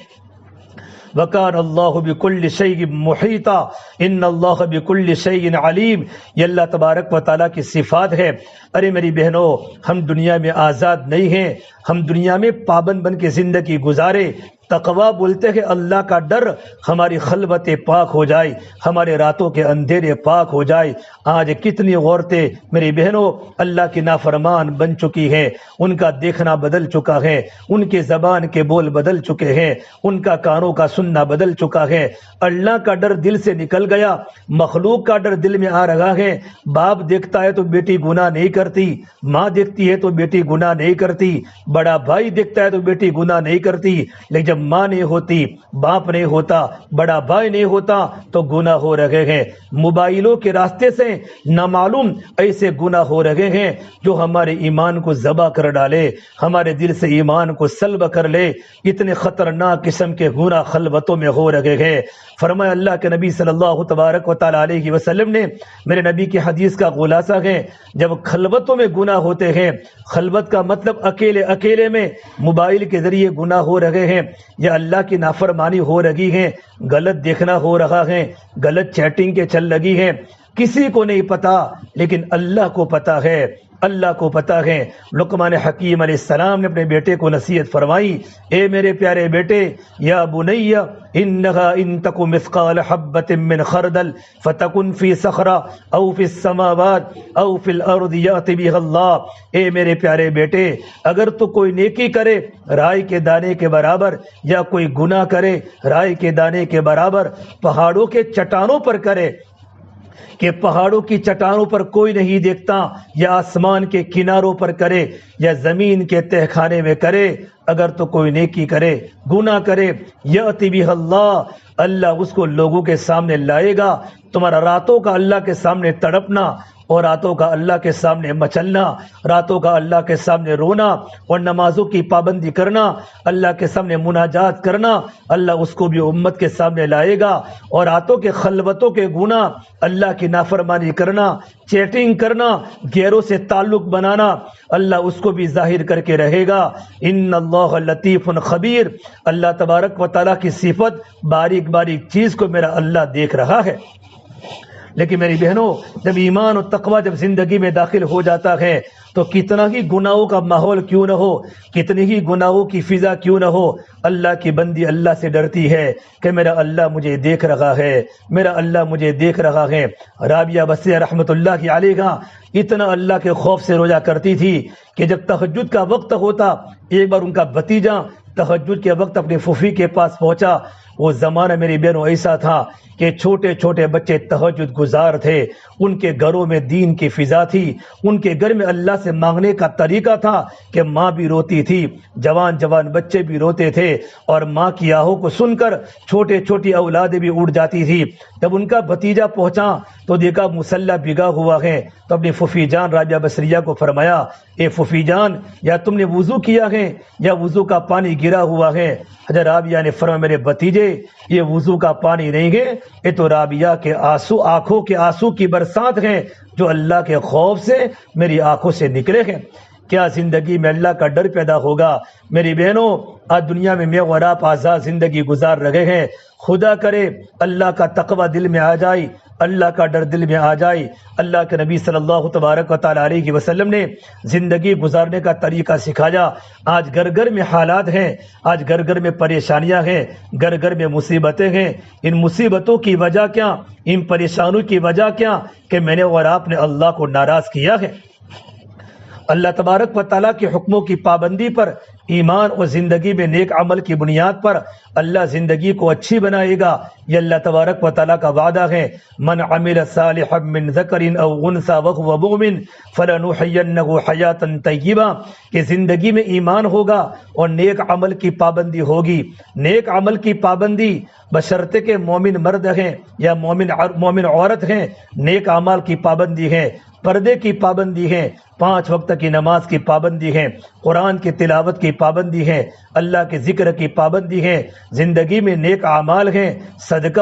وَكَانَ اللَّهُ بِكُلِّ شَيْءٍ مُحِيطًا إِنَّ اللَّهَ بِكُلِّ شَيْءٍ عَلِيمٌ، یہ اللہ تبارک و تعالیٰ کی صفات ہے۔ ارے میری بہنوں، ہم دنیا میں آزاد نہیں ہیں، ہم دنیا میں پابند بن کے زندگی گزارے۔ تقویٰ بولتے ہیں اللہ کا ڈر، ہماری خلوتیں پاک ہو جائے، ہمارے راتوں کے اندھیرے پاک ہو جائے۔ آج کتنی عورتیں میری بہنوں اللہ کی نافرمان بن چکی ہیں، ان کا دیکھنا بدل چکا ہے، ان کے زبان کے بول بدل چکے ہیں، ان کا کانوں کا سننا بدل چکا ہے۔ اللہ کا ڈر دل سے نکل گیا، مخلوق کا ڈر دل میں آ رہا ہے۔ باپ دیکھتا ہے تو بیٹی گناہ نہیں کرتی، ماں دیکھتی ہے تو بیٹی گناہ نہیں کرتی، بڑا بھائی دیکھتا ہے تو بیٹی گناہ نہیں کرتی، لیکن جب ماں نہیں ہوتی، باپ نہیں ہوتا، بڑا بھائی نہیں ہوتا تو گناہ ہو رہے ہیں۔ موبائلوں کے راستے سے نامعلوم ایسے گناہ ہو رہے ہیں جو ہمارے ایمان کو ذبح کر ڈالے، ہمارے دل سے ایمان کو سلب کر لے۔ اتنے خطرناک قسم کے گناہ خلوتوں میں ہو رہے ہیں۔ فرمایا اللہ کے نبی صلی اللہ تبارک و تعالی علیہ وسلم نے، میرے نبی کی حدیث کا خلاصہ ہے، جب خلوتوں میں گناہ ہوتے ہیں، خلوت کا مطلب اکیلے میں موبائل کے ذریعے گناہ ہو رہے ہیں یا اللہ کی نافرمانی ہو رہی ہے، غلط دیکھنا ہو رہا ہے، غلط چیٹنگ کے چل لگی ہے، کسی کو نہیں پتا لیکن اللہ کو پتا ہے، اللہ کو پتا ہے۔ لقمان حکیم علیہ السلام نے اپنے بیٹے کو نصیحت فرمائی، اے میرے پیارے بیٹے، یا بنی انہا ان تک مثقال حبۃ من خردل فتکن فی صخرہ او فی السماوات او فی الارض یأتی بہا اللہ، اے میرے پیارے بیٹے، اگر تو کوئی نیکی کرے رائے کے دانے کے برابر یا کوئی گناہ کرے رائے کے دانے کے برابر، پہاڑوں کے چٹانوں پر کرے کہ پہاڑوں کی چٹانوں پر کوئی نہیں دیکھتا، یا آسمان کے کناروں پر کرے یا زمین کے تہ خانے میں کرے، اگر تو کوئی نیکی کرے گناہ کرے، یأتی بہا اللہ، اللہ اس کو لوگوں کے سامنے لائے گا۔ تمہارا راتوں کا اللہ کے سامنے تڑپنا اور راتوں کا اللہ کے سامنے مچلنا، راتوں کا اللہ کے سامنے رونا اور نمازوں کی پابندی کرنا، اللہ کے سامنے مناجات کرنا، اللہ اس کو بھی امت کے سامنے لائے گا۔ اور راتوں کے خلوتوں کے گناہ، اللہ کی نافرمانی کرنا، چیٹنگ کرنا، غیروں سے تعلق بنانا، اللہ اس کو بھی ظاہر کر کے رہے گا۔ ان اللہ لطیف خبیر، اللہ تبارک و تعالیٰ کی صفت باریک باریک چیز کو میرا اللہ دیکھ رہا ہے۔ لیکن میری بہنوں، جب ایمان اور تقوی جب زندگی میں داخل ہو جاتا ہے تو کتنا ہی گناہوں کا ماحول کیوں نہ ہو، کتنی ہی گناہوں کی فضا کیوں نہ ہو، اللہ کی بندی اللہ سے ڈرتی ہے کہ میرا اللہ مجھے دیکھ رہا ہے، میرا اللہ مجھے دیکھ رہا ہے۔ رابعہ بصریہ رحمۃ اللہ علیہا اتنا اللہ کے خوف سے روزہ کرتی تھی کہ جب تہجد کا وقت ہوتا، ایک بار ان کا بھتیجا تہجد کے وقت اپنی پھوپھی کے پاس پہنچا۔ وہ زمانہ میری بہنوں ایسا تھا کہ چھوٹے چھوٹے بچے تہجد گزار تھے، ان کے گھروں میں دین کی فضا تھی، ان کے گھر میں اللہ سے مانگنے کا طریقہ تھا کہ ماں بھی روتی تھی، جوان بچے بھی روتے تھے، اور ماں کی آہوں کو سن کر چھوٹے چھوٹی اولادیں بھی اڑ جاتی تھی۔ جب ان کا بھتیجا پہنچا تو دیکھا مصلی بھگا ہوا ہے، تو اپنی پھوپھی جان رابعہ بصریہ کو فرمایا، اے پھوپھی جان، یا تم نے وضو کیا ہے یا وضو کا پانی گرا ہوا ہے؟ حضرت رابعہ نے فرمایا، میرے بھتیجے، یہ وضو کا پانی نہیں ہے، یہ تو رابعہ کے آنسو، آنکھوں کے آنسو کی برسات ہیں جو اللہ کے خوف سے میری آنکھوں سے نکلے ہیں۔ کیا زندگی میں اللہ کا ڈر پیدا ہوگا؟ میری بہنوں، آج دنیا میں میں اور آپ آزاد زندگی گزار رہے ہیں، خدا کرے اللہ کا تقوی دل میں آ جائے، اللہ کا ڈر دل میں آ جائے۔ اللہ کے نبی صلی اللہ تبارک و تعالی علیہ وسلم نے زندگی گزارنے کا طریقہ سکھایا۔ آج گھر گھر میں حالات ہیں، آج گھر گھر میں پریشانیاں ہیں، گھر گھر میں مصیبتیں ہیں۔ ان مصیبتوں کی وجہ کیا، ان پریشانیوں کی وجہ کیا؟ کہ میں نے اور آپ نے اللہ کو ناراض کیا ہے۔ اللہ تبارک و تعالیٰ کے حکموں کی پابندی پر، ایمان اور زندگی میں نیک عمل کی بنیاد پر اللہ زندگی کو اچھی بنائے گا، یہ اللہ تبارک و تعالیٰ کا وعدہ ہے۔ من عمل صالحا من ذکر او انثی وهو مؤمن فلنحینہ حیاتا طیبہ، کہ زندگی میں ایمان ہوگا اور نیک عمل کی پابندی ہوگی۔ نیک عمل کی پابندی بشرطے کہ مومن مرد ہیں یا مومن عورت ہیں، نیک اعمال کی پابندی ہے۔ پردے کی پابندی ہے، 5 وقت کی نماز کی پابندی ہے، قرآن کی تلاوت کی پابندی ہے، اللہ کے ذکر کی پابندی ہے، زندگی میں نیک اعمال ہیں، صدقہ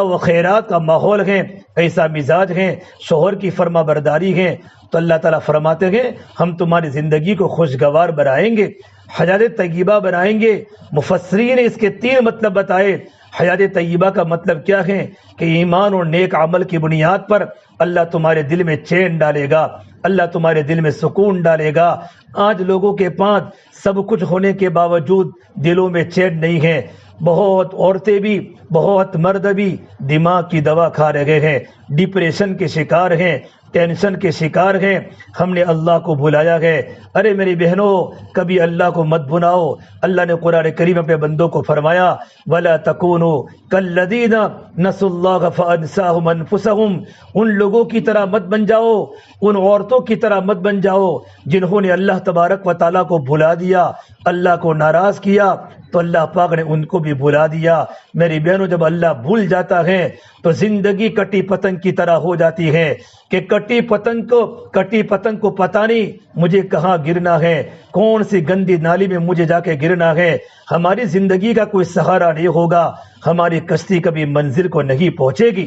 و خیرات کا ماحول ہے، ایسا مزاج ہے، شوہر کی فرما برداری ہے، تو اللہ تعالیٰ فرماتے ہیں ہم تمہاری زندگی کو خوشگوار بنائیں گے، حیات طیبہ بنائیں گے۔ مفسرین نے اس کے 3 مطلب بتائے۔ حیات طیبہ کا مطلب کیا ہے کہ ایمان اور نیک عمل کی بنیاد پر اللہ تمہارے دل میں چین ڈالے گا، اللہ تمہارے دل میں سکون ڈالے گا۔ آج لوگوں کے پاس سب کچھ ہونے کے باوجود دلوں میں چین نہیں ہے۔ بہت عورتیں بھی، بہت مرد بھی دماغ کی دوا کھا رہے ہیں، ڈپریشن کے شکار ہیں، ٹینشن کے شکار ہیں۔ ہم نے اللہ کو بھلایا ہے۔ ارے میری بہنوں، کبھی اللہ کو مت بھلاؤ۔ اللہ نے قرآن کریم اپنے بندوں کو فرمایا وَلَا تَكُونُوا كَالَّذِينَ نَسُوا اللَّهَ فَأَنسَاهُمْ أَنفُسَهُمْ۔ ان لوگوں کی طرح مت بن جاؤ، ان عورتوں کی طرح مت بن جاؤ جنہوں نے اللہ تبارک و تعالیٰ کو بھلا دیا، اللہ کو ناراض کیا تو اللہ پاک نے ان کو بھی بھلا دیا۔ میری بہنوں، جب اللہ بھول جاتا ہے تو زندگی کٹی پتنگ کی طرح ہو جاتی ہے کہ کٹی پتنگ کو پتہ نہیں مجھے کہاں گرنا ہے، کون سی گندی نالی میں مجھے جا کے گرنا ہے۔ ہماری زندگی کا کوئی سہارا نہیں ہوگا، ہماری کشتی کبھی منزل کو نہیں پہنچے گی۔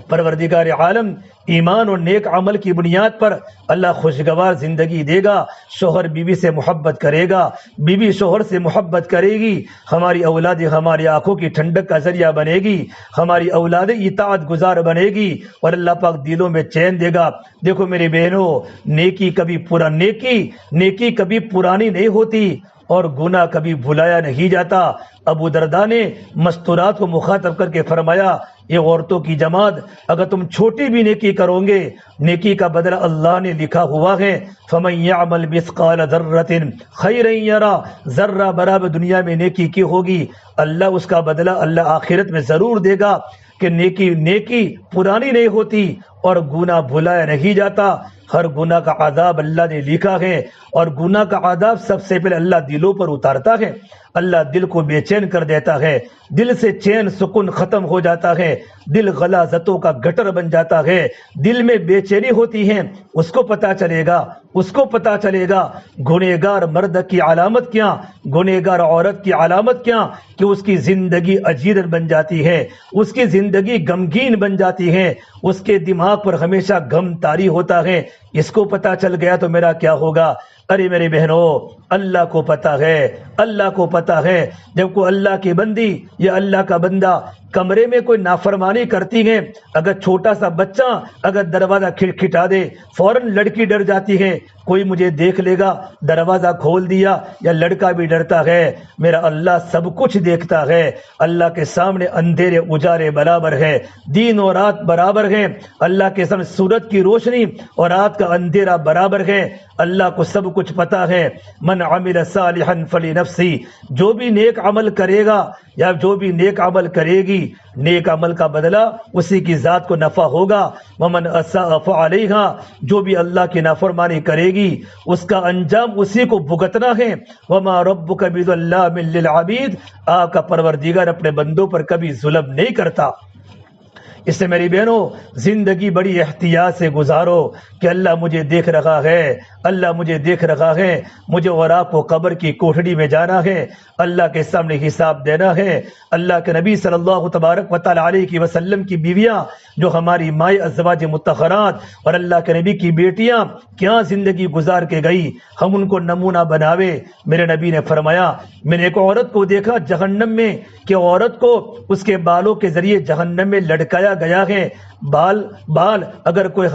پروردگار عالم ایمان اور نیک عمل کی بنیاد پر اللہ خوشگوار زندگی دے گا۔ شوہر بیوی سے محبت کرے گا، بیوی شوہر سے محبت کرے گی، ہماری اولاد ہماری آنکھوں کی ٹھنڈک کا ذریعہ بنے گی، ہماری اولاد اطاعت گزار بنے گی اور اللہ پاک دلوں میں چین دے گا۔ دیکھو میری بہنوں، نیکی کبھی پرانی نہیں ہوتی اور گناہ کبھی بھلایا نہیں جاتا۔ ابو درداء نے مستورات کو مخاطب کر کے فرمایا یہ عورتوں کی جماعت، اگر تم چھوٹی بھی نیکی کرو گے، نیکی کا بدلہ اللہ نے لکھا ہوا ہے فَمَن يَعْمَلْ مِثْقَالَ ذَرَّةٍ خَيْرًا يَرَهُ۔ ذرہ برابر دنیا میں نیکی کی ہوگی، اللہ اس کا بدلہ اللہ آخرت میں ضرور دے گا۔ کہ نیکی پرانی نہیں ہوتی اور گناہ بھلایا نہیں جاتا۔ ہر گناہ کا عذاب اللہ نے لکھا ہے اور گناہ کا عذاب سب سے پہلے اللہ دلوں پر اتارتا ہے۔ اللہ دل کو بے چین کر دیتا ہے، دل سے چین سکون ختم ہو جاتا ہے، دل غلاظتوں کا گٹر بن جاتا ہے، دل میں بے چینی ہوتی ہے۔ اس کو پتا چلے گا گنہگار مرد کی علامت کیا، گنہگار عورت کی علامت کیا، کہ اس کی زندگی اجیرن بن جاتی ہے، اس کی زندگی غمگین بن جاتی ہے، اس کے دماغ پر ہمیشہ غم طاری ہوتا ہے۔ اس کو پتا چل گیا تو میرا کیا ہوگا؟ ارے میرے بہنوں، اللہ کو پتا ہے جب کوئی اللہ کی بندی یا اللہ کا بندہ کمرے میں کوئی نافرمانی کرتی ہے، اگر چھوٹا سا بچہ اگر دروازہ کھٹکھٹا دے فوراً لڑکی ڈر جاتی ہے، کوئی مجھے دیکھ لے گا، دروازہ کھول دیا، یا لڑکا بھی ڈرتا ہے۔ میرا اللہ سب کچھ دیکھتا ہے، اللہ کے سامنے اندھیرے اجالے برابر ہے، دن اور رات برابر ہے، اللہ کے سامنے سورج کی روشنی اور رات کا اندھیرا برابر ہے، اللہ کو سب کچھ پتا ہے۔ من عمل صالحا فلنفسی، جو بھی نیک عمل کرے گا یا جو بھی نیک عمل کرے گی، نیک عمل کا بدلہ اسی کی ذات کو نفع ہوگا۔ ومن اساء فعلیہا، جو بھی اللہ کی نافرمانی کرے گی اس کا انجام اسی کو بھگتنا ہے۔ وما ربک بظلام للعبید، آپ کا پروردگار اپنے بندوں پر کبھی ظلم نہیں کرتا۔ اس سے میری بہنوں زندگی بڑی احتیاط سے گزارو کہ اللہ مجھے دیکھ رہا ہے، مجھے اور آپ کو قبر کی کوٹھڑی میں جانا ہے، اللہ کے سامنے حساب دینا ہے۔ اللہ کے نبی صلی اللہ تبارک و تعالی علیہ وسلم کی بیویاں جو ہماری مائیں ازواج مطہرات اور اللہ کے نبی کی بیٹیاں کیا زندگی گزار کے گئی، ہم ان کو نمونہ بناوے۔ میرے نبی نے فرمایا، میں نے ایک عورت کو دیکھا جہنم میں کہ عورت کو اس کے بالوں کے ذریعے جہنم میں لٹکایا گیا ہے۔ بال اگر کوئی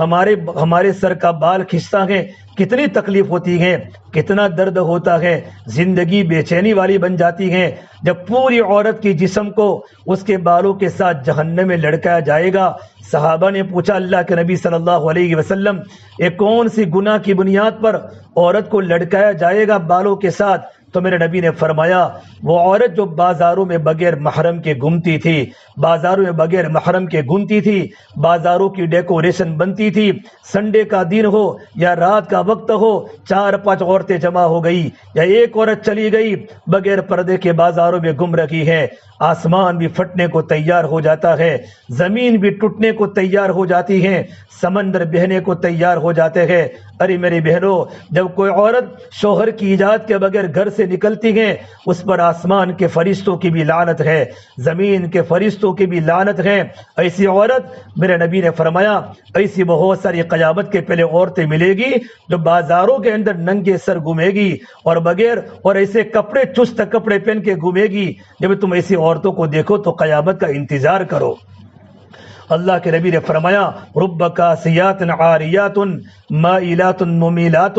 ہمارے سر کا بال کھینچتا ہے کتنی تکلیف ہوتی ہے، کتنا درد ہوتا ہے، زندگی بے چینی والی بن جاتی ہے۔ جب پوری عورت کی جسم کو اس کے بالوں کے ساتھ جہنم میں لٹکایا جائے گا، صحابہ نے پوچھا اللہ کے نبی صلی اللہ علیہ وسلم، ایک کون سی گناہ کی بنیاد پر عورت کو لٹکایا جائے گا بالوں کے ساتھ؟ تو میرے نبی نے فرمایا وہ عورت جو بازاروں میں بغیر محرم کے گھومتی تھی، بازاروں میں بغیر محرم کے گھومتی تھی، بازاروں کی ڈیکوریشن بنتی تھی، سنڈے کا دن ہو یا رات کا وقت ہو، 4-5 عورتیں جمع ہو گئی یا ایک عورت چلی گئی بغیر پردے کے بازاروں میں گھوم رہی ہے، آسمان بھی پھٹنے کو تیار ہو جاتا ہے، زمین بھی ٹوٹنے کو تیار ہو جاتی ہے، سمندر بہنے کو تیار ہو جاتے ہیں۔ ارے میری بہنوں، جب کوئی عورت شوہر کی اجازت کے بغیر گھر سے نکلتی ہے، اس پر آسمان کے فرشتوں کی بھی لعنت ہے، زمین کے فرشتوں کی بھی لعنت ہے۔ ایسی عورت، میرے نبی نے فرمایا، ایسی بہت ساری قیامت کے پہلے عورتیں ملے گی جو بازاروں کے اندر ننگے سر گھومے گی اور ایسے کپڑے، چست کپڑے پہن کے گھومے گی۔ جب تم ایسی عورتوں کو دیکھو تو قیامت کا انتظار کرو۔ اللہ کے نبی نے فرمایا رب کاسیات عاریات مائلات ممیلات،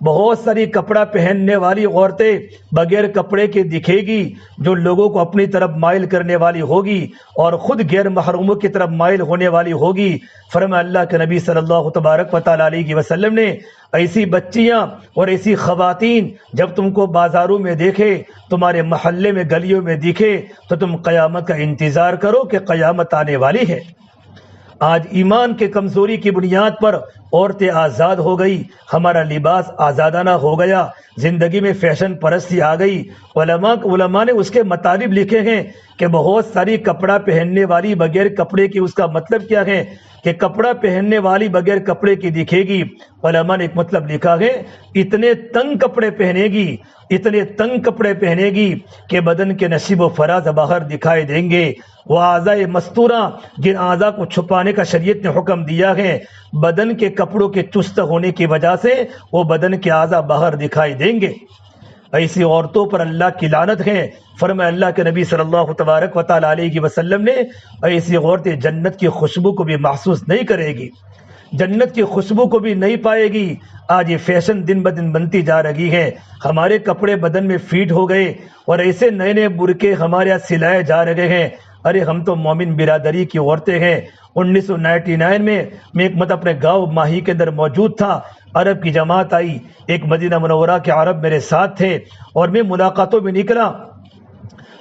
بہت ساری کپڑا پہننے والی عورتیں بغیر کپڑے کے دکھے گی جو لوگوں کو اپنی طرف مائل کرنے والی ہوگی اور خود غیر محروموں کی طرف مائل ہونے والی ہوگی۔ فرمایا اللہ کے نبی صلی اللہ تبارک و تعالی علیہ وسلم نے ایسی بچیاں اور ایسی خواتین جب تم کو بازاروں میں دیکھے، تمہارے محلے میں گلیوں میں دکھے تو تم قیامت کا انتظار کرو کہ قیامت آنے والی ہے۔ آج ایمان کے کمزوری کی بنیاد پر عورتیں آزاد ہو گئی، ہمارا لباس آزادانہ ہو گیا، زندگی میں فیشن پرستی آ گئی۔ علماء نے اس کے مطالب لکھے ہیں کہ بہت ساری کپڑا پہننے والی بغیر کپڑے کی، اس کا مطلب کیا ہے کہ کپڑا پہننے والی بغیر کپڑے کی دکھے گی۔ علماء نے ایک مطلب لکھا ہے اتنے تنگ کپڑے پہنے گی، اتنے تنگ کپڑے پہنے گی کہ بدن کے نشیب و فراز باہر دکھائی دیں گے۔ وہ اعضاء مستورہ، جن اعضاء کو چھپانے کا شریعت نے حکم دیا ہے، بدن کے کپڑوں کے چست ہونے کی وجہ سے وہ بدن کے اعضاء باہر دکھائی دیں گے۔ ایسی عورتوں پر اللہ کی لعنت ہے۔ فرمایا اللہ کے نبی صلی اللہ تبارک و تعالی علیہ وسلم نے ایسی عورتیں جنت کی خوشبو کو بھی محسوس نہیں کرے گی، جنت کی خوشبو کو بھی نہیں پائے گی۔ آج یہ فیشن دن بدن بنتی جا رہی ہے، ہمارے کپڑے بدن میں فیٹ ہو گئے اور ایسے نئے نئے برقعے ہمارے یہاں سلائے جا رہے ہیں۔ ارے ہم تو مومن برادری کی عورتیں ہیں۔ 1999 میں ایک اپنے گاؤں ماہی کے اندر موجود تھا، عرب کی جماعت آئی، ایک مدینہ منورہ کے عرب میرے ساتھ تھے اور میں ملاقاتوں میں نکلا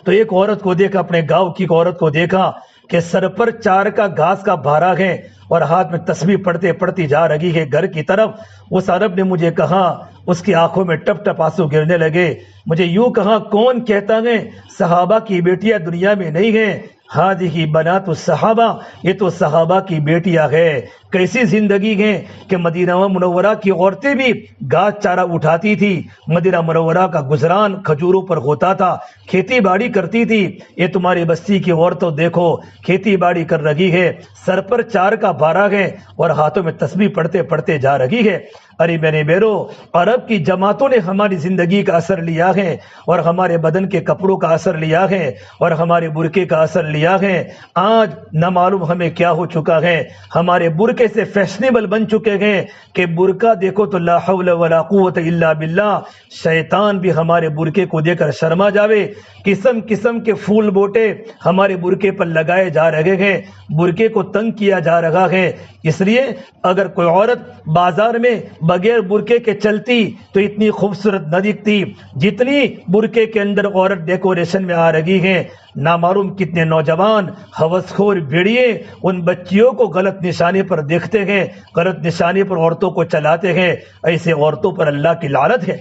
تو ایک عورت کو دیکھا، اپنے گاؤں کی ایک عورت کو دیکھا کہ سر پر 4 کا گھاس کا بھارا ہے اور ہاتھ میں تسبیح پڑھتی جا رہی ہے گھر کی طرف۔ اس عرب نے مجھے کہا، اس کی آنکھوں میں ٹپ ٹپ آنسو گرنے لگے، مجھے یوں کہا کون کہتا ہے صحابہ کی بیٹیاں دنیا میں نہیں ہیں؟ ہادی بنات الصحابہ، یہ تو صحابہ کی بیٹیاں ہے۔ کیسی زندگی ہے کہ مدینہ منورہ کی عورتیں بھی گھاس چارہ اٹھاتی تھی، مدینہ منورہ کا گزران کھجوروں پر ہوتا تھا، کھیتی باڑی کرتی تھی۔ یہ تمہاری بستی کی عورتوں دیکھو کھیتی باڑی کر رہی ہے، سر پر 4 کا بھارا ہے اور ہاتھوں میں تسبیح پڑھتے جا رہی ہے۔ ارے میرے بیرو، عرب کی جماعتوں نے ہماری زندگی کا اثر لیا ہے اور ہمارے بدن کے کپڑوں کا اثر لیا ہے اور ہمارے برقعے کا اثر لیا ہے۔ آج نہ معلوم ہمیں کیا ہو چکا ہے، ہمارے برقعے سے فیشنیبل بن چکے ہیں کہ برقع دیکھو تو لا حول ولا قوت الا باللہ، شیطان بھی ہمارے برقعے کو دیکھ کر شرما جاوے۔ قسم قسم کے پھول بوٹے ہمارے برقعے پر لگائے جا رہے ہیں، برقعے کو تنگ کیا جا رہا ہے۔ اس لیے اگر کوئی عورت بازار میں بغیر برقعے کے چلتی تو اتنی خوبصورت نہ دکھتی جتنی برقعے کے اندر عورت ڈیکوریشن میں آ رہی ہے۔ نامعلوم کتنے نوجوان ہوسخور بھیڑیے ان بچیوں کو غلط نشانے پر دیکھتے ہیں، غلط نشانے پر عورتوں کو چلاتے ہیں۔ ایسے عورتوں پر اللہ کی لعنت ہے۔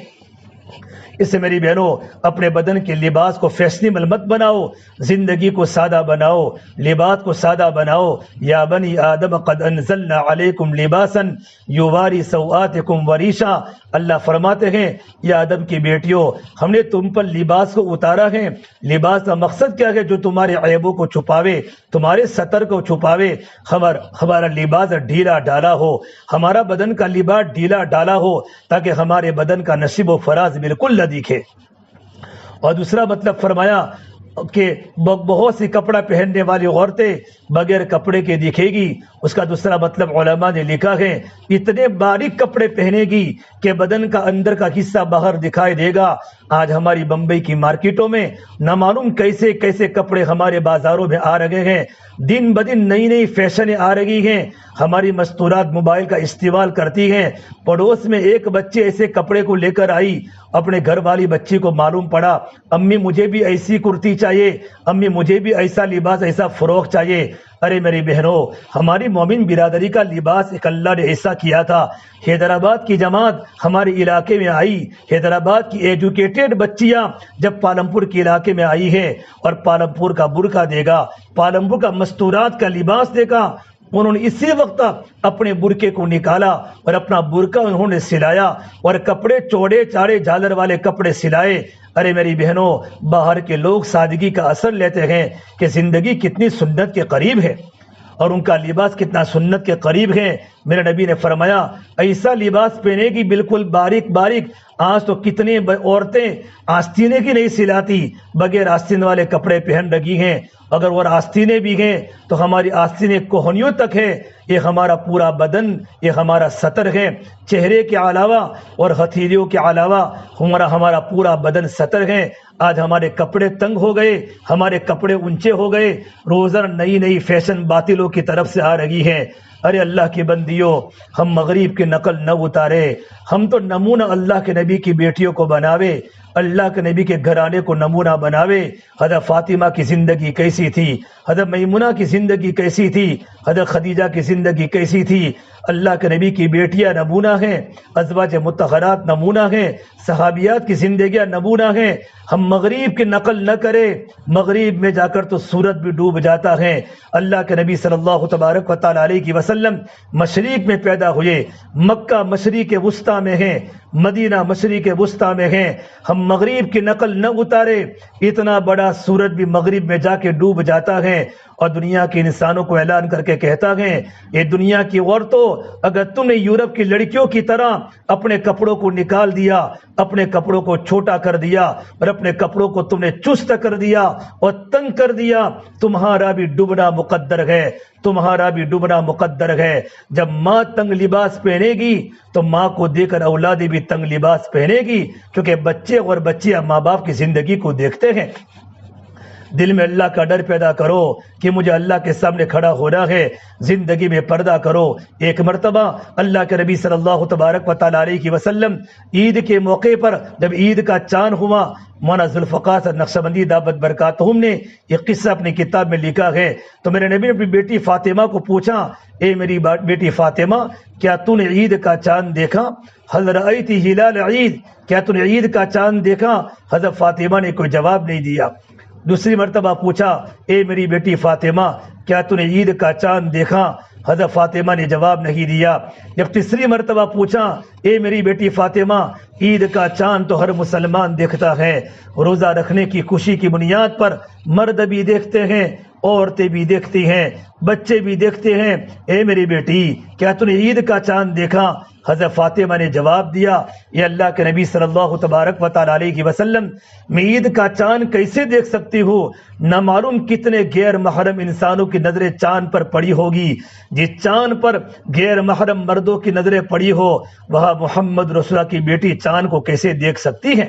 اس سے میری بہنوں، اپنے بدن کے لباس کو فیشنیبل مت بناؤ، زندگی کو سادہ بناؤ، لباس کو سادہ بناؤ۔ یا بنی آدم قد انزلنا علیکم لباسا یواری سوآتکم وریشا، اللہ فرماتے ہیں یا آدم کی بیٹیوں، ہم نے تم پر لباس کو اتارا ہے۔ لباس کا مقصد کیا ہے؟ جو تمہارے عیبوں کو چھپاوے، تمہارے ستر کو چھپاوے۔ ہمارا لباس ڈھیلا ڈالا ہو، ہمارا بدن کا لباس ڈھیلا ڈالا ہو تاکہ ہمارے بدن کا نشیب و فراز بالکل نہ دکھے۔ اور دوسرا مطلب فرمایا کہ بہت سی کپڑا پہننے والی عورتیں بغیر کپڑے کے دکھے گی، اس کا دوسرا مطلب علماء نے لکھا ہے اتنے باریک کپڑے پہنے گی کہ بدن کا اندر کا حصہ باہر دکھائی دے گا۔ آج ہماری بمبئی کی مارکیٹوں میں نہ معلوم کیسے کیسے کپڑے ہمارے بازاروں میں آ رہے ہیں، دن بدن نئی نئی فیشنیں آ رہی ہیں۔ ہماری مستورات موبائل کا استعمال کرتی ہیں۔ پڑوس میں ایک بچے ایسے کپڑے کو لے کر آئی، اپنے گھر والی بچی کو معلوم پڑا، امی مجھے بھی ایسی کرتی چاہیے، امی مجھے بھی ایسا لباس ایسا فروغ چاہیے۔ ارے میری بہنوں، ہماری مومن برادری کا لباس ایک اللہ نے ایسا کیا تھا۔ حیدرآباد کی جماعت ہمارے علاقے میں آئی، حیدرآباد کی ایجوکیٹڈ بچیاں جب پالمپور کے علاقے میں آئی ہیں اور پالمپور کا برقع دیکھا، پالمپور کا مستورات کا لباس دیکھا، انہوں نے اسی وقت اپنے برقعے کو نکالا اور اپنا برقع انہوں نے سلایا اور کپڑے چوڑے چاڑے جھالر والے کپڑے سلائے۔ ارے میری بہنوں، باہر کے لوگ سادگی کا اثر لیتے ہیں کہ زندگی کتنی سنت کے قریب ہے اور ان کا لباس کتنا سنت کے قریب ہے۔ میرے نبی نے فرمایا ایسا لباس پہنے گی بالکل باریک باریک۔ آج تو کتنے عورتیں آستینے کی نہیں سلاتی، بغیر آستین والے کپڑے پہن رہی ہیں۔ اگر وہ آستینے بھی ہیں تو ہماری آستینے کوہنیوں تک ہے۔ یہ ہمارا پورا بدن، یہ ہمارا سطر ہے، چہرے کے علاوہ اور ہتھیلیوں کے علاوہ ہمارا پورا بدن سطر ہے۔ آج ہمارے کپڑے تنگ ہو گئے، ہمارے کپڑے اونچے ہو گئے، روزانہ نئی نئی فیشن باطلوں کی طرف سے آ رہی ہے۔ ارے اللہ کی بندیوں، ہم مغرب کی نقل نہ اتارے، ہم تو نمونہ اللہ کے نبی کی بیٹیوں کو بناوے، اللہ کے نبی کے گھرانے کو نمونہ بناوے۔ حضرت فاطمہ کی زندگی کیسی تھی، حضرت میمونہ کی زندگی کیسی تھی، حضرت خدیجہ کی زندگی کیسی تھی۔ اللہ کے نبی کی بیٹیاں نمونہ ہیں، ازواج مطہرات نمونہ ہیں، صحابیات کی زندگیاں نمونہ ہیں۔ ہم مغرب کی نقل نہ کرے، مغرب میں جا کر تو سورج بھی ڈوب جاتا ہے۔ اللہ کے نبی صلی اللہ تبارک و تعالی علیہ وسلم مشرق میں پیدا ہوئے، مکہ مشرق وسطیٰ میں ہے، مدینہ مشرق وسطیٰ میں ہے۔ ہم مغرب کی نقل نہ اتارے، اتنا بڑا سورج بھی مغرب میں جا کے ڈوب جاتا ہے اور دنیا کے انسانوں کو اعلان کر کے کہتا ہے یہ دنیا کی عورتوں، اگر تم نے یورپ کی لڑکیوں کی طرح اپنے کپڑوں کو نکال دیا، اپنے کپڑوں کو چھوٹا کر دیا اور اپنے کپڑوں کو تم نے چست کر دیا اور تنگ کر دیا، تمہارا بھی ڈوبنا مقدر ہے، تمہارا بھی ڈوبنا مقدر ہے۔ جب ماں تنگ لباس پہنے گی تو ماں کو دیکھ کر اولادیں بھی تنگ لباس پہنے گی، کیونکہ بچے اور بچیاں ماں باپ کی زندگی کو دیکھتے ہیں۔ دل میں اللہ کا ڈر پیدا کرو کہ مجھے اللہ کے سامنے کھڑا ہونا ہے، زندگی میں پردہ کرو۔ ایک مرتبہ اللہ کے نبی صلی اللہ تبارک و تعالی علیہ وسلم عید کے موقع پر جب عید کا چاند ہوا، مولانا ذوالفقار نقشبندی دامت برکاتہم نے یہ قصہ اپنی کتاب میں لکھا ہے۔ تو میرے نبی نے اپنی بیٹی فاطمہ کو پوچھا، اے میری بیٹی فاطمہ، کیا تو نے عید کا چاند دیکھا؟ حل رأیت ہلال عید، کیا تو نے عید کا چاند دیکھا؟ حضرت فاطمہ نے کوئی جواب نہیں دیا۔ دوسری مرتبہ پوچھا، اے میری بیٹی فاطمہ، کیا تو نے عید کا چاند دیکھا؟ حضرت فاطمہ نے جواب نہیں دیا۔ جب تیسری مرتبہ پوچھا، اے میری بیٹی فاطمہ، عید کا چاند تو ہر مسلمان دیکھتا ہے، روزہ رکھنے کی خوشی کی بنیاد پر مرد بھی دیکھتے ہیں، عورتیں بھی دیکھتی ہیں، بچے بھی دیکھتے ہیں، اے میری بیٹی کیا تو نے عید کا چاند دیکھا؟ حضرت فاطمہ نے جواب دیا، یہ اللہ کے نبی صلی اللہ تبارک و تعالی علیہ وسلم، میں عید کا چاند کیسے دیکھ سکتی ہوں؟ نہ معلوم کتنے غیر محرم انسانوں کی نظریں چاند پر پڑی ہوگی، جس چاند پر غیر محرم مردوں کی نظریں پڑی ہو، وہاں محمد رسول اللہ کی بیٹی چاند کو کیسے دیکھ سکتی ہے؟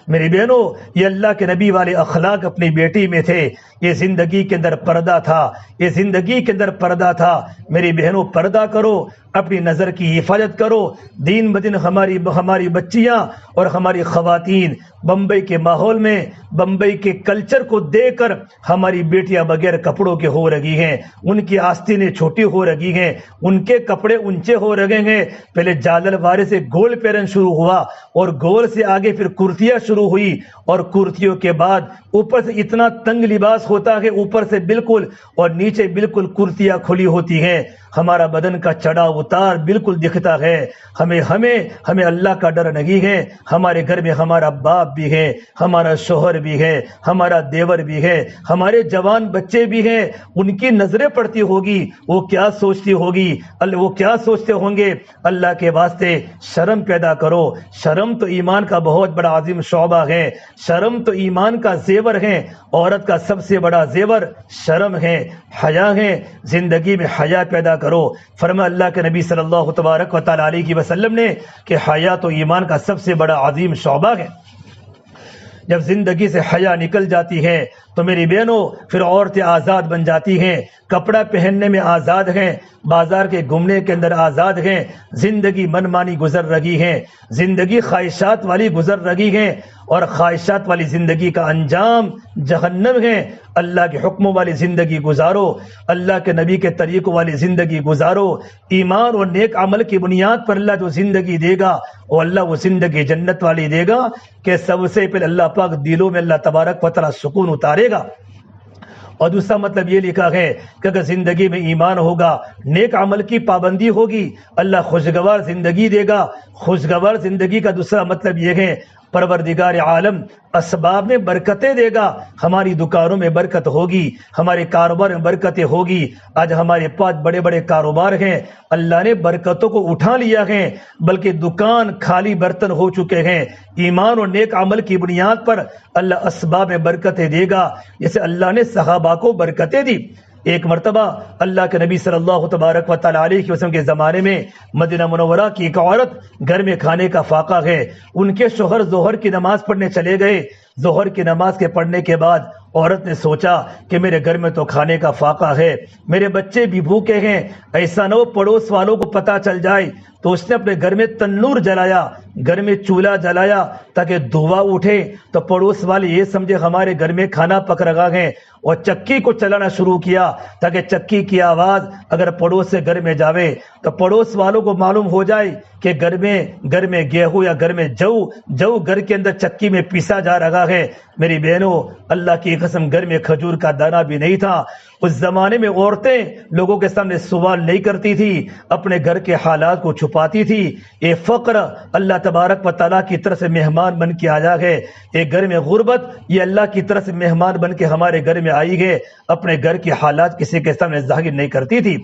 میری بہنوں، یہ اللہ کے نبی والے اخلاق اپنی بیٹی میں تھے۔ یہ زندگی کے اندر پردہ تھا، یہ زندگی کے اندر پردہ تھا۔ میری بہنوں، پردہ کرو، اپنی نظر کی حفاظت کرو۔ دن بدن ہماری بچیاں اور ہماری خواتین بمبئی کے ماحول میں، بمبئی کے کلچر کو دیکھ کر ہماری بیٹیاں بغیر کپڑوں کے ہو رہی ہیں، ان کی آستینیں چھوٹی ہو رہی ہیں، ان کے کپڑے اونچے ہو رہے ہیں۔ پہلے جالل وارے سے گول پیرن شروع ہوا اور گول سے آگے پھر کرتیاں شروع ہوئی اور کرتیوں کے بعد اوپر سے اتنا تنگ لباس ہوتا ہے اوپر سے بالکل اور نیچے بالکل کرتیاں کھلی ہوتی ہیں، ہمارا بدن کا چڑھاؤ اتار بالکل دکھتا ہے، ہمیں اللہ کا ڈر نہیں ہے۔ ہمارے گھر میں ہمارا باپ بھی ہے، ہمارا شوہر بھی ہے، ہمارا دیور بھی ہے، ہمارے جوان بچے بھی ہیں، ان کی نظریں پڑتی ہوگی، وہ کیا سوچتی ہوگی، وہ کیا سوچتے ہوں گے۔ اللہ کے واسطے شرم پیدا کرو۔ شرم تو ایمان کا بہت بڑا عظیم شعبہ ہے، شرم تو ایمان کا زیور ہے۔ عورت کا سب سے بڑا زیور شرم ہے، حیا ہے۔ زندگی میں حیا پیدا کرو۔ فرمایا اللہ کے نبی صلی اللہ تبارک و تعالی علیہ وسلم نے کہ حیا تو ایمان کا سب سے بڑا عظیم شعبہ ہے۔ جب زندگی سے حیا نکل جاتی ہے تو میری بہنوں پھر عورتیں آزاد بن جاتی ہیں، کپڑا پہننے میں آزاد ہیں، بازار کے گھومنے کے اندر آزاد ہیں، زندگی منمانی گزر رہی ہے، زندگی خواہشات والی گزر رہی ہے، اور خواہشات والی زندگی کا انجام جہنم ہے۔ اللہ کے حکموں والی زندگی گزارو، اللہ کے نبی کے طریقوں والی زندگی گزارو۔ ایمان اور نیک عمل کی بنیاد پر اللہ جو زندگی دے گا وہ اللہ وہ زندگی جنت والی دے گا کہ سب سے پہلے اللہ پاک دلوں میں اللہ تبارک و تعالی سکون اتارے گا۔ اور دوسرا مطلب یہ لکھا ہے کہ اگر زندگی میں ایمان ہوگا، نیک عمل کی پابندی ہوگی، اللہ خوشگوار زندگی دے گا۔ خوشگوار زندگی کا دوسرا مطلب یہ ہے پروردگار عالم اسباب میں برکتیں دے گا، ہماری دکانوں میں برکت ہوگی، ہمارے کاروبار میں برکتیں ہوگی۔ آج ہمارے پاس بڑے بڑے کاروبار ہیں، اللہ نے برکتوں کو اٹھا لیا ہے، بلکہ دکان خالی برتن ہو چکے ہیں۔ ایمان اور نیک عمل کی بنیاد پر اللہ اسباب میں برکتیں دے گا، جیسے اللہ نے صحابہ کو برکتیں دی۔ ایک مرتبہ اللہ کے نبی صلی اللہ تبارک و تعالی علیہ وسلم کے زمانے میں مدینہ منورہ کی ایک عورت، گھر میں کھانے کا فاقہ ہے، ان کے شوہر ظہر کی نماز پڑھنے چلے گئے۔ ظہر کی نماز کے پڑھنے کے بعد عورت نے سوچا کہ میرے گھر میں تو کھانے کا فاقہ ہے، میرے بچے بھی بھوکے ہیں، ایسا نہ ہو پڑوس والوں کو پتہ چل جائے، تو اس نے اپنے گھر میں تنور جلایا، گھر میں چولہا جلایا تاکہ دھواں اٹھے تو پڑوس والے یہ سمجھے ہمارے گھر میں کھانا پک رہا ہے، اور چکی کو چلانا شروع کیا تاکہ چکی کی آواز اگر پڑوس سے گھر میں جاوے تو پڑوس والوں کو معلوم ہو جائے کہ گھر میں گیہوں یا گھر میں جو گھر کے اندر چکی میں پیسا جا رہا ہے۔ میری بہنوں اللہ کی قسم گھر میں کھجور کا دانہ بھی نہیں تھا۔ اس زمانے میں عورتیں لوگوں کے سامنے سوال نہیں کرتی تھی، اپنے گھر کے حالات کو چھپاتی تھی۔ یہ فقر اللہ تبارک و تعالیٰ کی طرف سے مہمان بن کے آیا ہے، ایک گھر میں غربت یہ اللہ کی طرف سے مہمان بن کے ہمارے گھر میں آئی ہے، اپنے گھر کے حالات کسی کے سامنے ظاہر نہیں کرتی تھی۔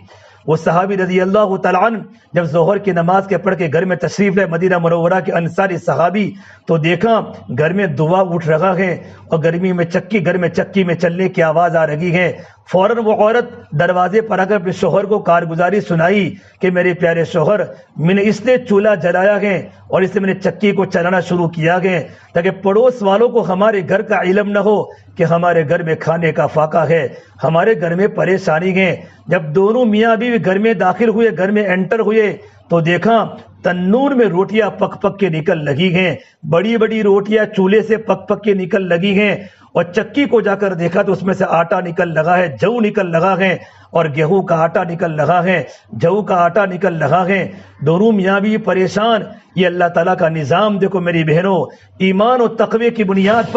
وہ صحابی رضی اللہ تعالیٰ عنہ جب ظہر کی نماز کے پڑھ کے گھر میں تشریف لے مدینہ منورہ کے انصاری صحابی، تو دیکھا گھر میں دعا اٹھ رہا ہے اور گرمی میں گھر میں چکی میں چلنے کی آواز آ رہی ہے۔ فوراً وہ عورت دروازے پر آ کر اپنے شوہر کو کارگزاری سنائی کہ میرے پیارے شوہر، اس نے چولہا جلایا ہے اور اس نے میں نے چکی کو چلانا شروع کیا ہے تاکہ پڑوس والوں کو ہمارے گھر کا علم نہ ہو کہ ہمارے گھر میں کھانے کا فاقہ ہے، ہمارے گھر میں پریشانی ہے۔ جب دونوں میاں بیوی گھر میں داخل ہوئے، گھر میں انٹر ہوئے، تو دیکھا تنور میں روٹیاں پک پک کے نکل لگی ہیں، بڑی بڑی روٹیاں چولہے سے پک پک کے نکل لگی ہیں، اور چکی کو جا کر دیکھا تو اس میں سے آٹا نکل لگا ہے، جو نکل لگا ہے، اور گیہوں کا آٹا نکل لگا ہے، جو کا آٹا نکل لگا ہے۔ دونوں میاں بھی پریشان۔ یہ اللہ تعالیٰ کا نظام دیکھو میری بہنوں، ایمان و تقوی کی بنیاد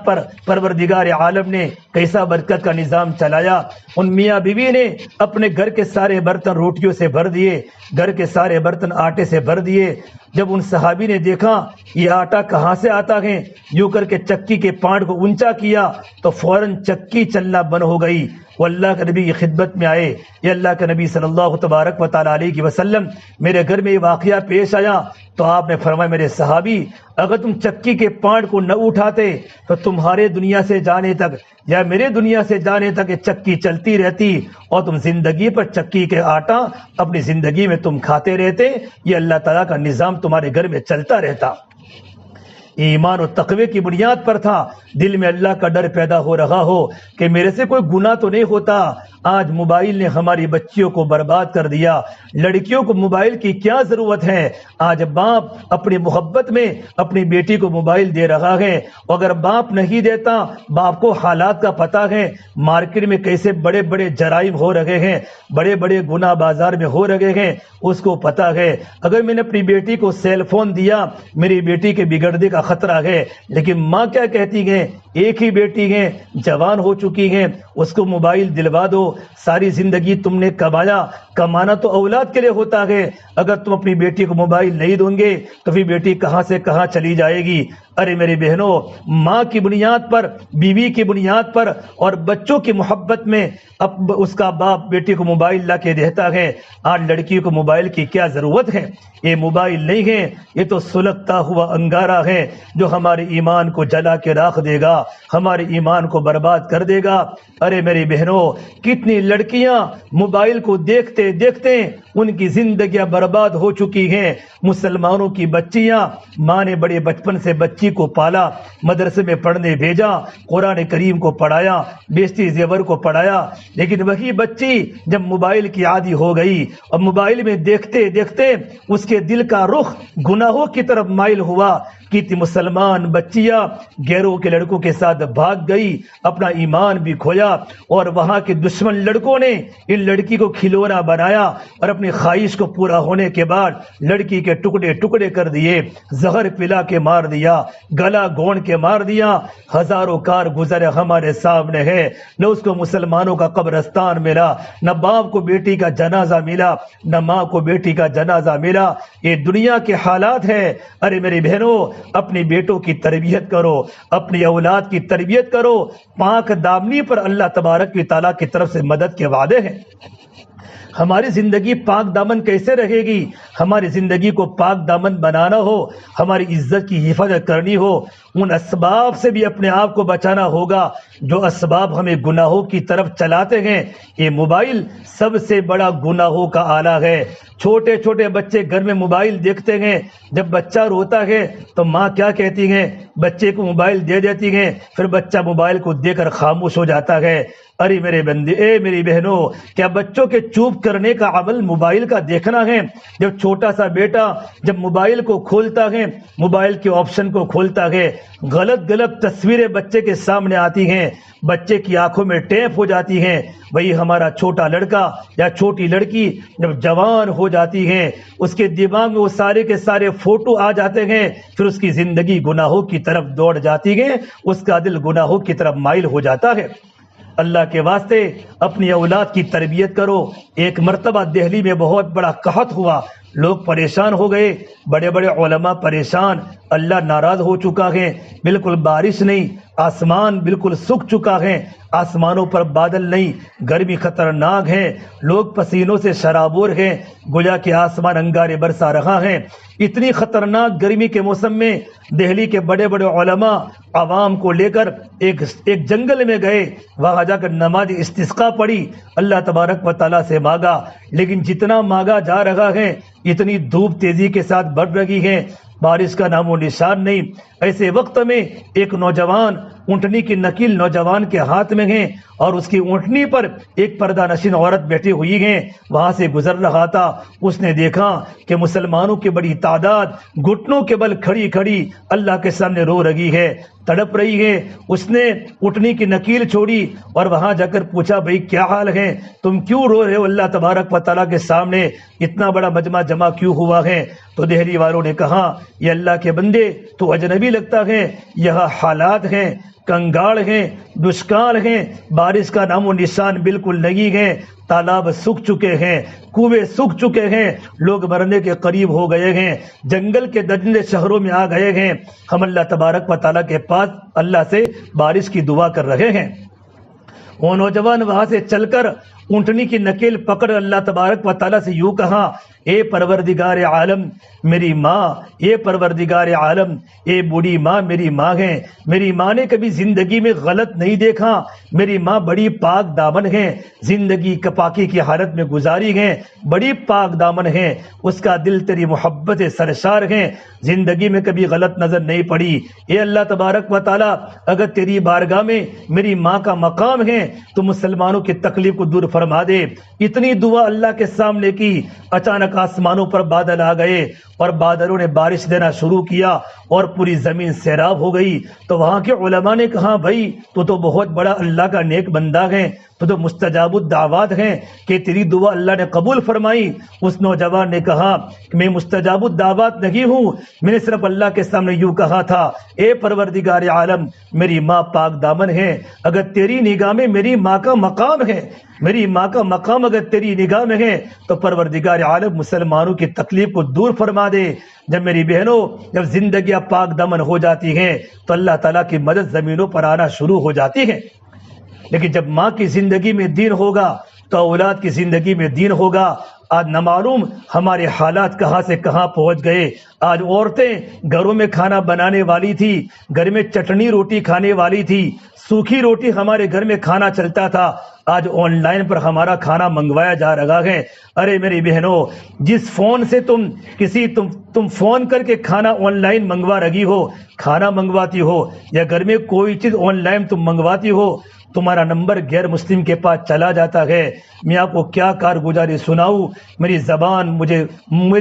پر پروردگار عالم نے کیسا برکت کا نظام چلایا۔ ان میاں بیوی نے اپنے گھر کے سارے برتن روٹیوں سے بھر دیے، گھر کے سارے برتن آٹے سے بھر دیے۔ جب ان صحابی نے دیکھا یہ آٹا کہاں سے آتا ہے، یوں کر کے چکی کے پانڈ کو اونچا کیا تو فوراً چکی چلنا بند ہو گئی۔ وہ اللہ کے نبی کی خدمت میں آئے، یہ اللہ کے نبی صلی اللہ تبارک و تعالی علیہ وسلم میرے گھر میں یہ واقعہ پیش آیا، تو آپ نے فرمایا میرے صحابی، اگر تم چکی کے پانڈ کو نہ اٹھاتے تو تمہارے دنیا سے جانے تک یا میرے دنیا سے جانے تک یہ چکی چلتی رہتی، اور تم زندگی پر چکی کے آٹا اپنی زندگی میں تم کھاتے رہتے، یہ اللہ تعالیٰ کا نظام تمہارے گھر میں چلتا رہتا۔ ایمان و تقوی کی بنیاد پر تھا، دل میں اللہ کا ڈر پیدا ہو رہا ہو کہ میرے سے کوئی گناہ تو نہیں ہوتا، آج موبائل نے ہماری بچیوں کو برباد کر دیا۔ لڑکیوں کو موبائل کی کیا ضرورت ہے؟ آج باپ اپنی محبت میں اپنی بیٹی کو موبائل دے رہا ہے، اگر باپ نہیں دیتا، باپ کو حالات کا پتہ ہے، مارکیٹ میں کیسے بڑے بڑے جرائم ہو رہے ہیں، بڑے بڑے گناہ بازار میں ہو رہے ہیں، اس کو پتہ ہے۔ اگر میں نے اپنی بیٹی کو سیل فون دیا، میری بیٹی کے بگڑنے کا خطرہ ہے، لیکن ماں کیا کہتی ہے؟ ایک ہی بیٹی ہے، جوان ہو چکی ہے، اس کو موبائل دلوا دو، ساری زندگی تم نے کمایا، کمانا تو اولاد کے لیے ہوتا ہے، اگر تم اپنی بیٹی کو موبائل نہیں دو گے تو پھر بیٹی کہاں سے کہاں چلی جائے گی۔ ارے میری بہنوں، ماں کی بنیاد پر، بیوی کی بنیاد پر اور بچوں کی محبت میں اب اس کا باپ بیٹی کو موبائل لا کے دیتا ہے۔ آج لڑکی کو موبائل کی کیا ضرورت ہے؟ یہ موبائل نہیں ہے، یہ تو سلگتا ہوا انگارہ ہے جو ہمارے ایمان کو جلا کے راکھ دے گا، ہمارے ایمان کو برباد کر دے گا۔ ارے میری بہنوں، کتنی لڑکیاں موبائل کو دیکھتے دیکھتے ان کی زندگیاں برباد ہو چکی ہیں۔ مسلمانوں کی بچیاں، ماں نے بڑے بچپن سے بچی کو پالا، مدرسے میں پڑھنے بھیجا، قرآن کریم کو پڑھایا، بیشتی زیور کو پڑھایا، لیکن وہی بچی جب موبائل کی عادی ہو گئی اور موبائل میں دیکھتے دیکھتے اس کے دل کا رخ گناہوں کی طرف مائل ہوا، کتنی مسلمان بچیاں غیروں کے لڑکوں کے ساتھ بھاگ گئی، اپنا ایمان بھی کھویا، اور وہاں کے دشمن لڑکوں نے ان لڑکی کو کھلونا بنایا اور اپنی خواہش کو پورا ہونے کے بعد لڑکی کے ٹکڑے ٹکڑے کر دیے، زہر پلا کے مار دیا، گلا گھونٹ کے مار دیا۔ ہزاروں کار گزرے ہمارے سامنے ہے، نہ اس کو مسلمانوں کا قبرستان ملا، نہ باپ کو بیٹی کا جنازہ ملا، نہ ماں کو بیٹی کا جنازہ ملا۔ یہ دنیا کے حالات ہے۔ ارے میری بہنوں، اپنی بیٹوں کی تربیت کرو، اپنی اولاد کی تربیت کرو، پاک دامنی پر اللہ تبارک و تعالیٰ کی طرف سے مدد کے وعدے ہیں۔ ہماری زندگی پاک دامن کیسے رہے گی؟ ہماری زندگی کو پاک دامن بنانا ہو، ہماری عزت کی حفاظت کرنی ہو، ان اسباب سے بھی اپنے آپ کو بچانا ہوگا جو اسباب ہمیں گناہوں کی طرف چلاتے ہیں۔ یہ موبائل سب سے بڑا گناہوں کا آلہ ہے۔ چھوٹے چھوٹے بچے گھر میں موبائل دیکھتے ہیں، جب بچہ روتا ہے تو ماں کیا کہتی ہیں؟ بچے کو موبائل دے دیتی ہیں، پھر بچہ موبائل کو دے کر خاموش ہو جاتا ہے۔ ارے میرے بندے، اے میری بہنوں، کیا بچوں کے چوپ کرنے کا عمل موبائل کا دیکھنا ہے؟ جب چھوٹا سا بیٹا جب موبائل کو کھولتا ہے، موبائل کے آپشن کو کھولتا ہے، غلط غلط تصویریں بچے کے سامنے آتی ہیں، بچے کی آنکھوں میں ٹیپ ہو جاتی ہیں۔ وہی ہمارا چھوٹا لڑکا یا چھوٹی لڑکی جب جوان ہو جاتی ہے، اس کے دماغ میں وہ سارے کے سارے فوٹو آ جاتے ہیں، پھر اس کی زندگی گناہوں کی طرف دوڑ جاتی ہے، اس کا دل گناہوں کی طرف مائل ہو جاتا ہے۔ اللہ کے واسطے اپنی اولاد کی تربیت کرو۔ ایک مرتبہ دہلی میں بہت بڑا قحط ہوا، لوگ پریشان ہو گئے، بڑے بڑے علماء پریشان، اللہ ناراض ہو چکا ہے، بالکل بارش نہیں، آسمان بالکل سوکھ چکا ہے، آسمانوں پر بادل نہیں، گرمی خطرناک ہے، لوگ پسینوں سے شرابور ہیں، گویا کہ آسمان انگارے برسا رہا ہے۔ اتنی خطرناک گرمی کے موسم میں دہلی کے بڑے بڑے علماء عوام کو لے کر ایک جنگل میں گئے، وہاں جا کر نماز استسقاء پڑھی، اللہ تبارک و تعالیٰ سے مانگا، لیکن جتنا مانگا جا رہا ہے اتنی دھوپ تیزی کے ساتھ بڑھ رہی ہے، بارش کا نام و نشان نہیں۔ ایسے وقت میں ایک نوجوان، اونٹنی کی نکیل نوجوان کے ہاتھ میں ہے اور اس کی اونٹنی پر ایک پردہ نشین عورت بیٹھی ہوئی ہے، وہاں سے گزر رہا تھا۔ اس نے دیکھا کہ مسلمانوں کی بڑی تعداد گھٹنوں کے بل کھڑی کھڑی اللہ کے سامنے رو رہی ہے، تڑپ رہی ہے۔ اس نے اونٹنی کی نکیل چھوڑی اور وہاں جا کر پوچھا، بھائی کیا حال ہے، تم کیوں رو رہے ہو اللہ تبارک و تعالیٰ کے سامنے، اتنا بڑا مجمع جمع کیوں ہوا ہے؟ تو دہلی والوں نے کہا، یہ اللہ کے بندے تو اجنبی لگتا ہے، یہاں حالات ہیں، کنگاڑ ہیں، دشکال ہیں، بارش کا نام و نشان بالکل نہیں ہے، تالاب سوکھ چکے ہیں، کنویں سوکھ چکے ہیں، لوگ مرنے کے قریب ہو گئے ہیں، جنگل کے درندے شہروں میں آ گئے ہیں، ہم اللہ تبارک و تعالیٰ کے پاس اللہ سے بارش کی دعا کر رہے ہیں۔ وہ نوجوان وہاں سے چل کر اونٹنی کی نکیل پکڑ اللہ تبارک و تعالیٰ سے یوں کہا، اے پروردگار عالم میری ماں، اے پروردگار عالم اے بوڑھی ماں میری ماں ہے، میری ماں نے کبھی زندگی میں غلط نہیں دیکھا، میری ماں بڑی پاک دامن ہے، زندگی پاکی کی حالت میں گزاری ہے، بڑی پاک دامن ہے، اس کا دل تیری محبت سرشار ہے، زندگی میں کبھی غلط نظر نہیں پڑی۔ اے اللہ تبارک و تعالیٰ اگر تیری بارگاہ میں میری ماں کا مقام ہے تو مسلمانوں کی تکلیف کو دور فرما دے۔ اتنی دعا اللہ کے سامنے کی، اچانک آسمانوں پر بادل آ گئے اور بادلوں نے بارش دینا شروع کیا اور پوری زمین سیراب ہو گئی۔ تو وہاں کے علماء نے کہا بھائی تو بہت بڑا اللہ کا نیک بندہ ہے، تو مستجاب الدعوات ہیں کہ تیری دعا اللہ نے قبول فرمائی۔ اس نوجوان نے کہا کہ میں مستجاب الدعوات نہیں ہوں، میں نے صرف اللہ کے سامنے یوں کہا تھا، اے پروردگار عالم میری ماں پاک دامن ہے، اگر تیری نگاہ میں میری ماں کا مقام ہے، میری ماں کا مقام اگر تیری نگاہ میں ہے تو پروردگار عالم مسلمانوں کی تکلیف کو دور فرما دے۔ جب میری بہنوں جب زندگیاں پاک دامن ہو جاتی ہیں تو اللہ تعالیٰ کی مدد زمینوں پر آنا شروع ہو جاتی ہے، لیکن جب ماں کی زندگی میں دین ہوگا تو اولاد کی زندگی میں دین ہوگا۔ آج نہ معلوم ہمارے حالات کہاں سے کہاں پہنچ گئے۔ آج عورتیں گھروں میں کھانا بنانے والی تھی، گھر میں چٹنی روٹی کھانے والی تھی، سوکھی روٹی ہمارے گھر میں کھانا چلتا تھا، آج آن لائن پر ہمارا کھانا منگوایا جا رہا ہے۔ ارے میری بہنوں، جس فون سے تم فون کر کے کھانا آن لائن منگوا رہی ہو، کھانا منگواتی ہو یا گھر میں کوئی چیز آن لائن تم منگواتی ہو، تمہارا نمبر غیر مسلم کے پاس چلا جاتا ہے۔ میں آپ کو کیا کارگزاری سناؤں، میری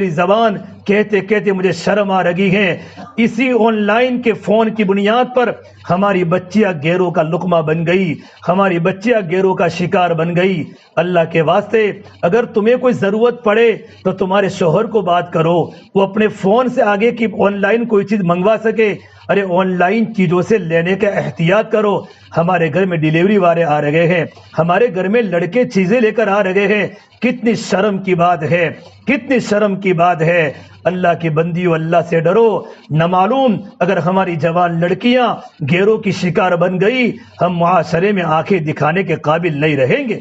زبان کہتے کہتے مجھے شرم آ رہی ہے۔ اسی آن لائن کے فون کی بنیاد پر ہماری بچیاں گیروں کا لقمہ بن گئی، ہماری بچیاں گیروں کا شکار بن گئی۔ اللہ کے واسطے اگر تمہیں کوئی ضرورت پڑے تو تمہارے شوہر کو بات کرو، وہ اپنے فون سے آگے کی آن لائن کوئی چیز منگوا سکے۔ ارے آن لائن چیزوں سے لینے کا احتیاط کرو۔ ہمارے گھر میں ڈیلیوری والے آ رہے ہیں، ہمارے گھر میں لڑکے چیزیں لے کر آ رہے ہیں، کتنی شرم کی بات ہے، کتنی شرم کی بات ہے۔ اللہ کی بندیوں اللہ سے ڈرو، نہ معلوم اگر ہماری جوان لڑکیاں گیروں کی شکار بن گئی، ہم معاشرے میں آنکھیں دکھانے کے قابل نہیں رہیں گے۔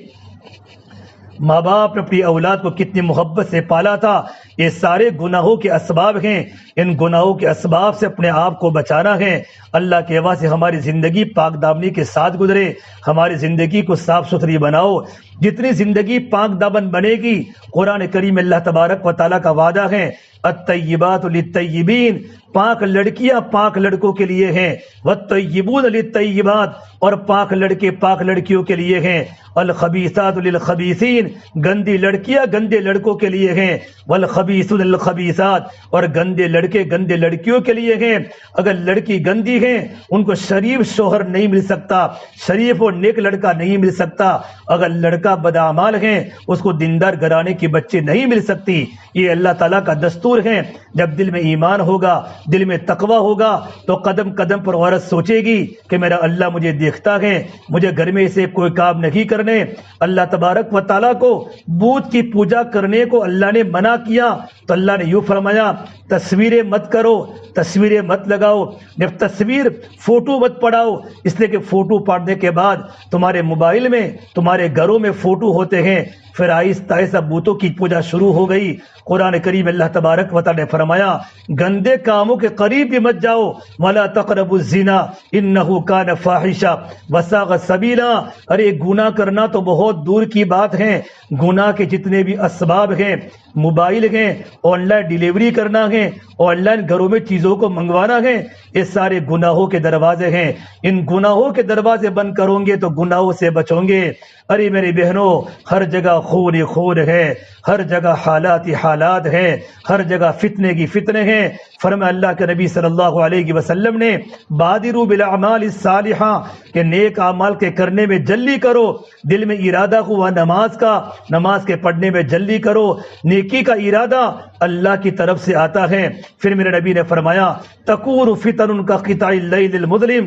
ماں باپ نے اپنی اولاد کو کتنی محبت سے پالا تھا۔ یہ سارے گناہوں کے اسباب ہیں، ان گناہوں کے اسباب سے اپنے آپ کو بچانا ہے۔ اللہ کے واسطے ہماری زندگی پاک دامنی کے ساتھ گزرے، ہماری زندگی کو صاف ستھری بناؤ۔ جتنی زندگی پاک دامن بنے گی، قرآن کریم اللہ تبارک و تعالیٰ کا وعدہ ہے، الطیبات للطیبین، پاک لڑکیاں پاک لڑکوں کے لیے ہیں، والطیبون للطیبات، اور پاک لڑکے پاک لڑکیوں کے لیے ہیں، والخبیثات للخبیثین، گندی لڑکیاں گندے لڑکوں کے لیے ہیں، والخبیثون للخبیثات، اور گندے لڑکے گندے لڑکیوں کے لیے ہیں۔ اگر لڑکی گندی ہے ان کو شریف شوہر نہیں مل سکتا، شریف اور نیک لڑکا نہیں مل سکتا۔ اگر لڑکا بدعمال ہے اس کو دیندار گھرانے کی بچی نہیں مل سکتی۔ یہ اللہ تعالیٰ کا دستور ہے۔ جب دل میں ایمان ہوگا، دل میں تقوی ہوگا تو قدم قدم پر عورت سوچے گی کہ میرا اللہ مجھے دیکھتا ہے، مجھے گھر میں سے کوئی کام نہیں کرنے۔ اللہ تبارک و تعالیٰ کو بت کی پوجا کرنے کو اللہ نے منع کیا تو اللہ نے یوں فرمایا، تصویریں مت کرو، تصویریں مت لگاؤ، جب تصویر فوٹو مت پڑاؤ، اس لیے کہ فوٹو پڑنے کے بعد تمہارے موبائل میں تمہارے گھروں میں فوٹو ہوتے ہیں، پھر آہستہ آہستہ بتوں کی پوجا شروع ہو گئی۔ قرآن کریم اللہ تبارک و تعالی نے فرمایا، گندے کاموں کے قریب بھی مت جاؤ، ولا تقربوا الزنا انه كان فاحشا وساء سبیلا۔ ارے گناہ کرنا تو بہت دور کی بات ہے، گناہ کے جتنے بھی اسباب ہیں، موبائل ہیں، آن لائن ڈیلیوری کرنا ہے، آن لائن گھروں میں چیزوں کو منگوانا ہے، یہ سارے گناہوں کے دروازے ہیں۔ ان گناہوں کے دروازے بند کرو گے تو گناہوں سے بچو گے۔ ارے میری بہنوں، ہر جگہ خون ہی خون ہے، ہر جگہ حالات ہی حالات ہیں، ہر جگہ فتنے کی فتنے ہیں۔ فرمایا اللہ کے نبی صلی اللہ علیہ وسلم نے، بادروا بالاعمال الصالحہ، کہ نیک اعمال کے کرنے میں جلدی کرو۔ دل میں ارادہ ہوا نماز کا، نماز کے پڑھنے میں جلدی کرو۔ نیکی کا ارادہ اللہ کی طرف سے آتا ہے۔ پھر میرے نبی نے فرمایا، تکون فتن کا قطع اللیل المظلم،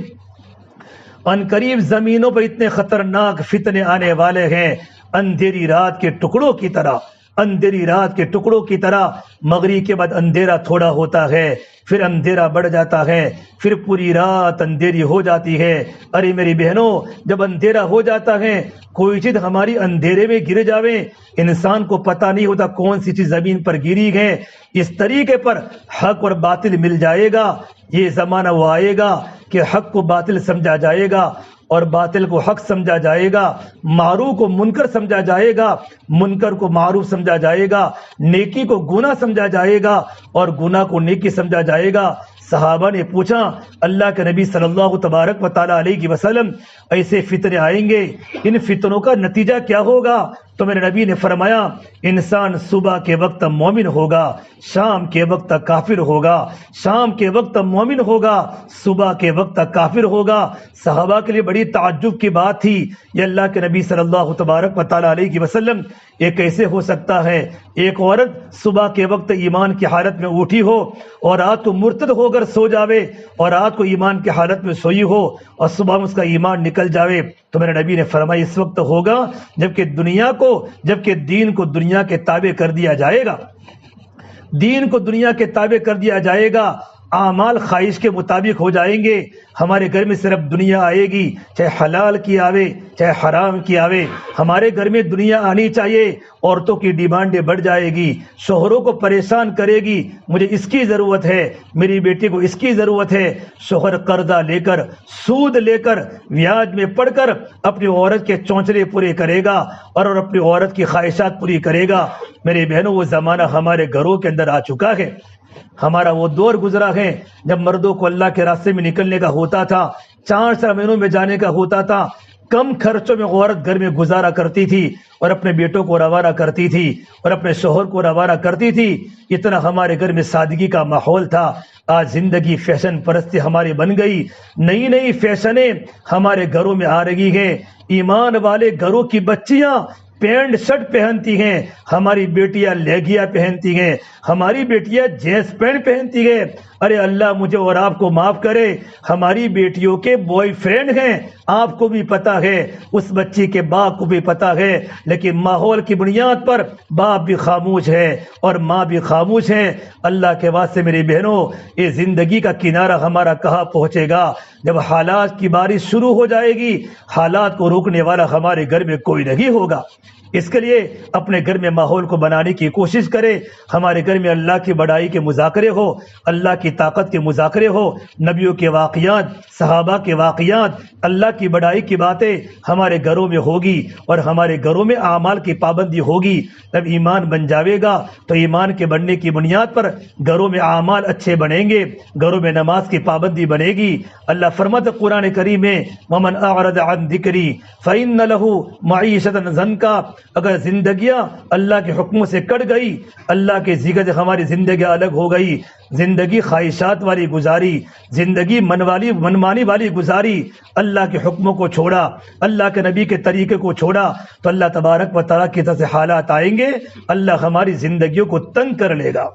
ان قریب زمینوں پر اتنے خطرناک فتنے آنے والے ہیں اندھیری رات کے ٹکڑوں کی طرح۔ اندھیری رات کے ٹکڑوں کی طرح مغرب کے بعد اندھیرا تھوڑا ہوتا ہے، پھر اندھیرا بڑھ جاتا ہے، پھر پوری رات اندھیری ہو جاتی ہے۔ ارے میری بہنوں، جب اندھیرا ہو جاتا ہے، کوئی چیز ہماری اندھیرے میں گر جاوے، انسان کو پتہ نہیں ہوتا کون سی چیز زمین پر گری ہے۔ اس طریقے پر حق اور باطل مل جائے گا۔ یہ زمانہ وہ آئے گا کہ حق کو باطل سمجھا جائے گا اور باطل کو حق سمجھا جائے گا، معروف کو منکر سمجھا جائے گا، منکر کو معروف سمجھا جائے گا، نیکی کو گناہ سمجھا جائے گا اور گناہ کو نیکی سمجھا جائے گا۔ صحابہ نے پوچھا اللہ کے نبی صلی اللہ تبارک و تعالیٰ علیہ وسلم، ایسے فتنے آئیں گے، ان فتنوں کا نتیجہ کیا ہوگا؟ تو میرے نبی نے فرمایا انسان صبح کے وقت مومن ہوگا، شام کے وقت کافر ہوگا، شام کے وقت مومن ہوگا، صبح کے وقت کافر ہوگا۔ صحابہ کے لیے بڑی تعجب کی بات تھی، یہ اللہ کے نبی صلی اللہ تبارک و تعالیٰ علیہ وسلم، یہ کیسے ہو سکتا ہے؟ ایک عورت صبح کے وقت ایمان کی حالت میں اٹھی ہو اور رات کو مرتد ہو کر سو جاوے، اور رات کو ایمان کی حالت میں سوئی ہو اور صبح میں اس کا ایمان نکل جاوے، تو میرے نبی نے فرمایا اس وقت ہوگا جبکہ دین کو دنیا کے تابع کر دیا جائے گا، دین کو دنیا کے تابع کر دیا جائے گا، اعمال خواہش کے مطابق ہو جائیں گے۔ ہمارے گھر میں صرف دنیا آئے گی، چاہے حلال کی آوے چاہے حرام کی آوے، ہمارے گھر میں دنیا آنی چاہیے۔ عورتوں کی ڈیمانڈیں بڑھ جائے گی، شوہروں کو پریشان کرے گی، مجھے اس کی ضرورت ہے، میری بیٹی کو اس کی ضرورت ہے۔ شوہر قرضہ لے کر، سود لے کر، بیاج میں پڑھ کر اپنی عورت کے چونچلے پورے کرے گا اور اپنی عورت کی خواہشات پوری کرے گا۔ میرے بہنوں، وہ زمانہ ہمارے گھروں کے اندر آ چکا ہے۔ ہمارا وہ دور گزرا ہے جب مردوں کو اللہ کے راستے میں نکلنے کا ہوتا تھا، 4 مہینوں میں جانے کا ہوتا تھا، کم خرچوں میں عورت گھر میں گزارا کرتی تھی اور اپنے بیٹوں کو روانہ کرتی تھی اور اپنے شوہر کو روانہ کرتی تھی۔ اتنا ہمارے گھر میں سادگی کا ماحول تھا۔ آج زندگی فیشن پرستی ہماری بن گئی، نئی نئی فیشنیں ہمارے گھروں میں آ رہی ہیں۔ ایمان والے گھروں کی بچیاں پینٹ شرٹ پہنتی ہیں، ہماری بیٹیاں لیگیا پہنتی ہیں، ہماری بیٹیاں جینس پینٹ پہنتی ہیں۔ ارے اللہ مجھے اور آپ کو معاف کرے، ہماری بیٹیوں کے بوائے فرینڈ ہیں، آپ کو بھی پتا ہے، اس بچی کے باپ کو بھی پتا ہے، لیکن ماحول کی بنیاد پر باپ بھی خاموش ہے اور ماں بھی خاموش ہے۔ اللہ کے واسطے میری بہنوں، یہ زندگی کا کنارہ ہمارا کہاں پہنچے گا؟ جب حالات کی بارش شروع ہو جائے گی، حالات کو روکنے والا ہمارے گھر میں کوئی نہیں ہوگا۔ اس کے لیے اپنے گھر میں ماحول کو بنانے کی کوشش کرے، ہمارے گھر میں اللہ کی بڑائی کے مذاکرے ہو، اللہ کی طاقت کے مذاکرے ہو، نبیوں کے واقعات، صحابہ کے واقعات، اللہ کی بڑائی کی باتیں ہمارے گھروں میں ہوگی اور ہمارے گھروں میں اعمال کی پابندی ہوگی۔ جب ایمان بن جاوے گا تو ایمان کے بننے کی بنیاد پر گھروں میں اعمال اچھے بنیں گے، گھروں میں نماز کی پابندی بنے گی۔ اللہ فرماتا قرآن کریم میں ومن اعرض عن ذکری فإن له معیشۃ ضنکا، اگر زندگیاں اللہ کے حکموں سے کٹ گئی، اللہ کے ذکر سے ہماری زندگی الگ ہو گئی، زندگی خواہشات والی گزاری، زندگی منمانی والی گزاری، اللہ کے حکموں کو چھوڑا، اللہ کے نبی کے طریقے کو چھوڑا، تو اللہ تبارک و تعالیٰ کی طرف سے حالات آئیں گے، اللہ ہماری زندگیوں کو تنگ کر لے گا۔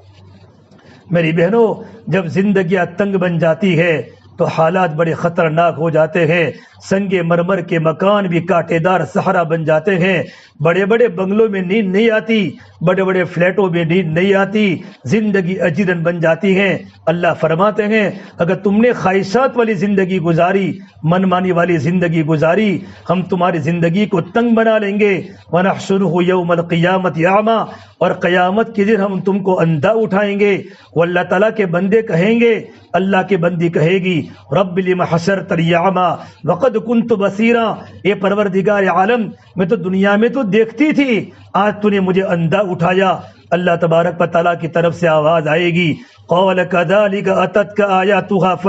میری بہنوں، جب زندگیاں تنگ بن جاتی ہے تو حالات بڑے خطرناک ہو جاتے ہیں۔ سنگ مرمر کے مکان بھی کانٹے دار صحرا بن جاتے ہیں، بڑے بڑے بنگلوں میں نیند نہیں آتی، بڑے بڑے فلیٹوں میں نیند نہیں آتی، زندگی اجیرن بن جاتی ہے۔ اللہ فرماتے ہیں اگر تم نے خواہشات والی زندگی گزاری، منمانی والی زندگی گزاری، ہم تمہاری زندگی کو تنگ بنا لیں گے۔ وَنَحْشُرُهُ يَوْمَ الْقِيَامَةِ أَعْمَى، اور قیامت کے دن ہم تم کو اندھا اٹھائیں گے۔ وہ اللہ تعالیٰ کے بندے کہیں گے، اللہ کی بندی کہے گی رب لم حشرتنی اعمی وقد كنت بصیرا، اے پروردگار عالم، میں تو دنیا میں تو دیکھتی تھی، آج تو نے مجھے اندھا اٹھایا۔ اللہ تبارک و تعالیٰ کی طرف سے آواز آئے گی قال كذلك اتتك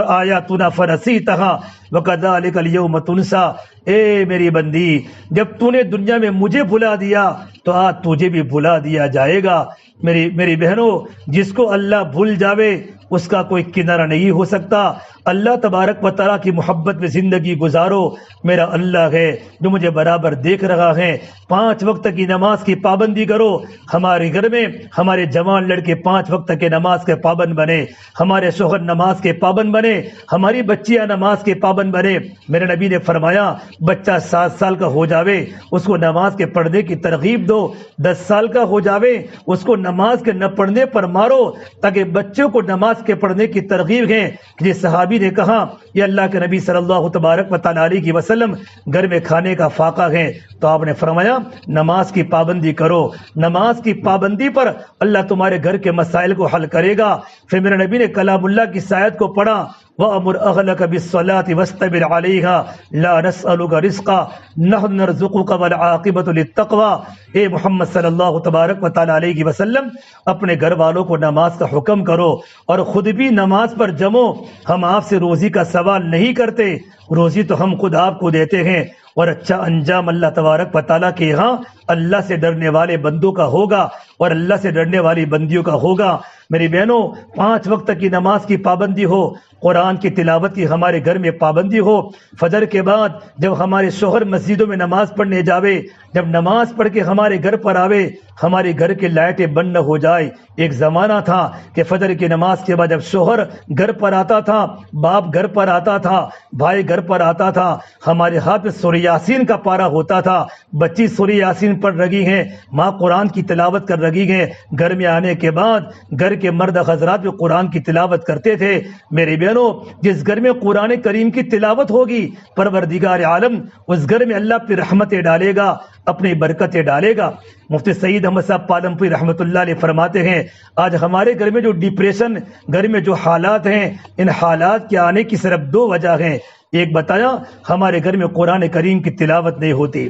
آیاتنا فنسیتها وكذلك اليوم تنسى، اے میری بندی، جب تو نے دنیا میں مجھے بھلا دیا تو آج تجھے بھی بھلا دیا جائے گا۔ میری بہنوں، جس کو اللہ بھول جاوے اس کا کوئی کنارہ نہیں ہو سکتا۔ اللہ تبارک و تعالیٰ کی محبت میں زندگی گزارو۔ میرا اللہ ہے جو مجھے برابر دیکھ رہا ہے، 5 وقت کی نماز کی پابندی کرو۔ ہمارے گھر میں ہمارے جوان لڑکے 5 وقت کے نماز کے پابند بنے، ہمارے شوہر نماز کے پابند بنے، ہماری بچیاں نماز کے پابند بنے۔ میرے نبی نے فرمایا بچہ 7 سال کا ہو جاوے اس کو نماز کے پڑھنے کی ترغیب دو، 10 سال کا ہو جاوے اس کو نماز کے نہ پڑھنے پر مارو، تاکہ بچوں کو نماز کے پڑھنے کی ترغیب ہے۔ جس صحابی نے کہا یہ اللہ کے نبی صلی اللہ تبارک و تعالیٰ علیہ وسلم گھر میں کھانے کا فاقہ ہے، تو آپ نے فرمایا نماز کی پابندی کرو، نماز کی پابندی پر اللہ تمہارے گھر کے مسائل کو حل کرے گا۔ پھر میرے نبی نے کلام اللہ کی آیت کو پڑھا، وَأَمُرْ أَهْلَكَ بِالصَّلَاةِ وَاسْتَبِرْ عَلَيْهَا لَا نَسْأَلُكَ رِزْقًا نَحْنُ نَرْزُقُكَ وَالْعَاقِبَةُ لِلتَّقْوَىٰ۔ اے محمد صلی اللہ تبارک و تعالیٰ علیہ وسلم اپنے گھر والوں کو نماز کا حکم کرو اور خود بھی نماز پر جمو۔ ہم آپ سے روزی کا سوال نہیں کرتے، روزی تو ہم خود آپ کو دیتے ہیں، اور اچھا انجام اللہ تبارک و تعالیٰ کے یہاں اللہ سے ڈرنے والے بندوں کا ہوگا اور اللہ سے ڈرنے والی بندیوں کا ہوگا۔ میری بہنوں، 5 وقت کی نماز کی پابندی ہو، قرآن کی تلاوت کی ہمارے گھر میں پابندی ہو۔ فجر کے بعد جب ہمارے شوہر مسجدوں میں نماز پڑھنے جاوے، جب نماز پڑھ کے ہمارے گھر پر آوے، ہمارے گھر کے لائٹیں بند نہ ہو جائے۔ ایک زمانہ تھا کہ فجر کی نماز کے بعد جب شوہر گھر پر آتا تھا، باپ گھر پر آتا تھا، بھائی گھر پر آتا تھا، ہمارے ہاتھ میں سورہ یاسین کا پارہ ہوتا تھا، بچی سورہ یاسین پڑھ رہی ہیں، ماں قرآن کی تلاوت کر رہی ہیں۔ گھر میں آنے کے بعد گھر کے مرد حضرات بھی قرآن کی تلاوت کرتے تھے۔ میری بہنوں، جس گھر میں قرآن کریم کی تلاوت ہوگی، پروردگار عالم اس گھر میں اللہ پہ رحمتیں ڈالے گا، اپنی برکتیں ڈالے گا۔ مفتی سعید احمد صاحب پالمپوری رحمۃ اللہ علیہ فرماتے ہیں آج ہمارے گھر میں جو ڈپریشن، گھر میں جو حالات ہیں، ان حالات کے آنے کی صرف 2 وجہ ہیں۔ ایک بتایا، ہمارے گھر میں قرآن کریم کی تلاوت نہیں ہوتی۔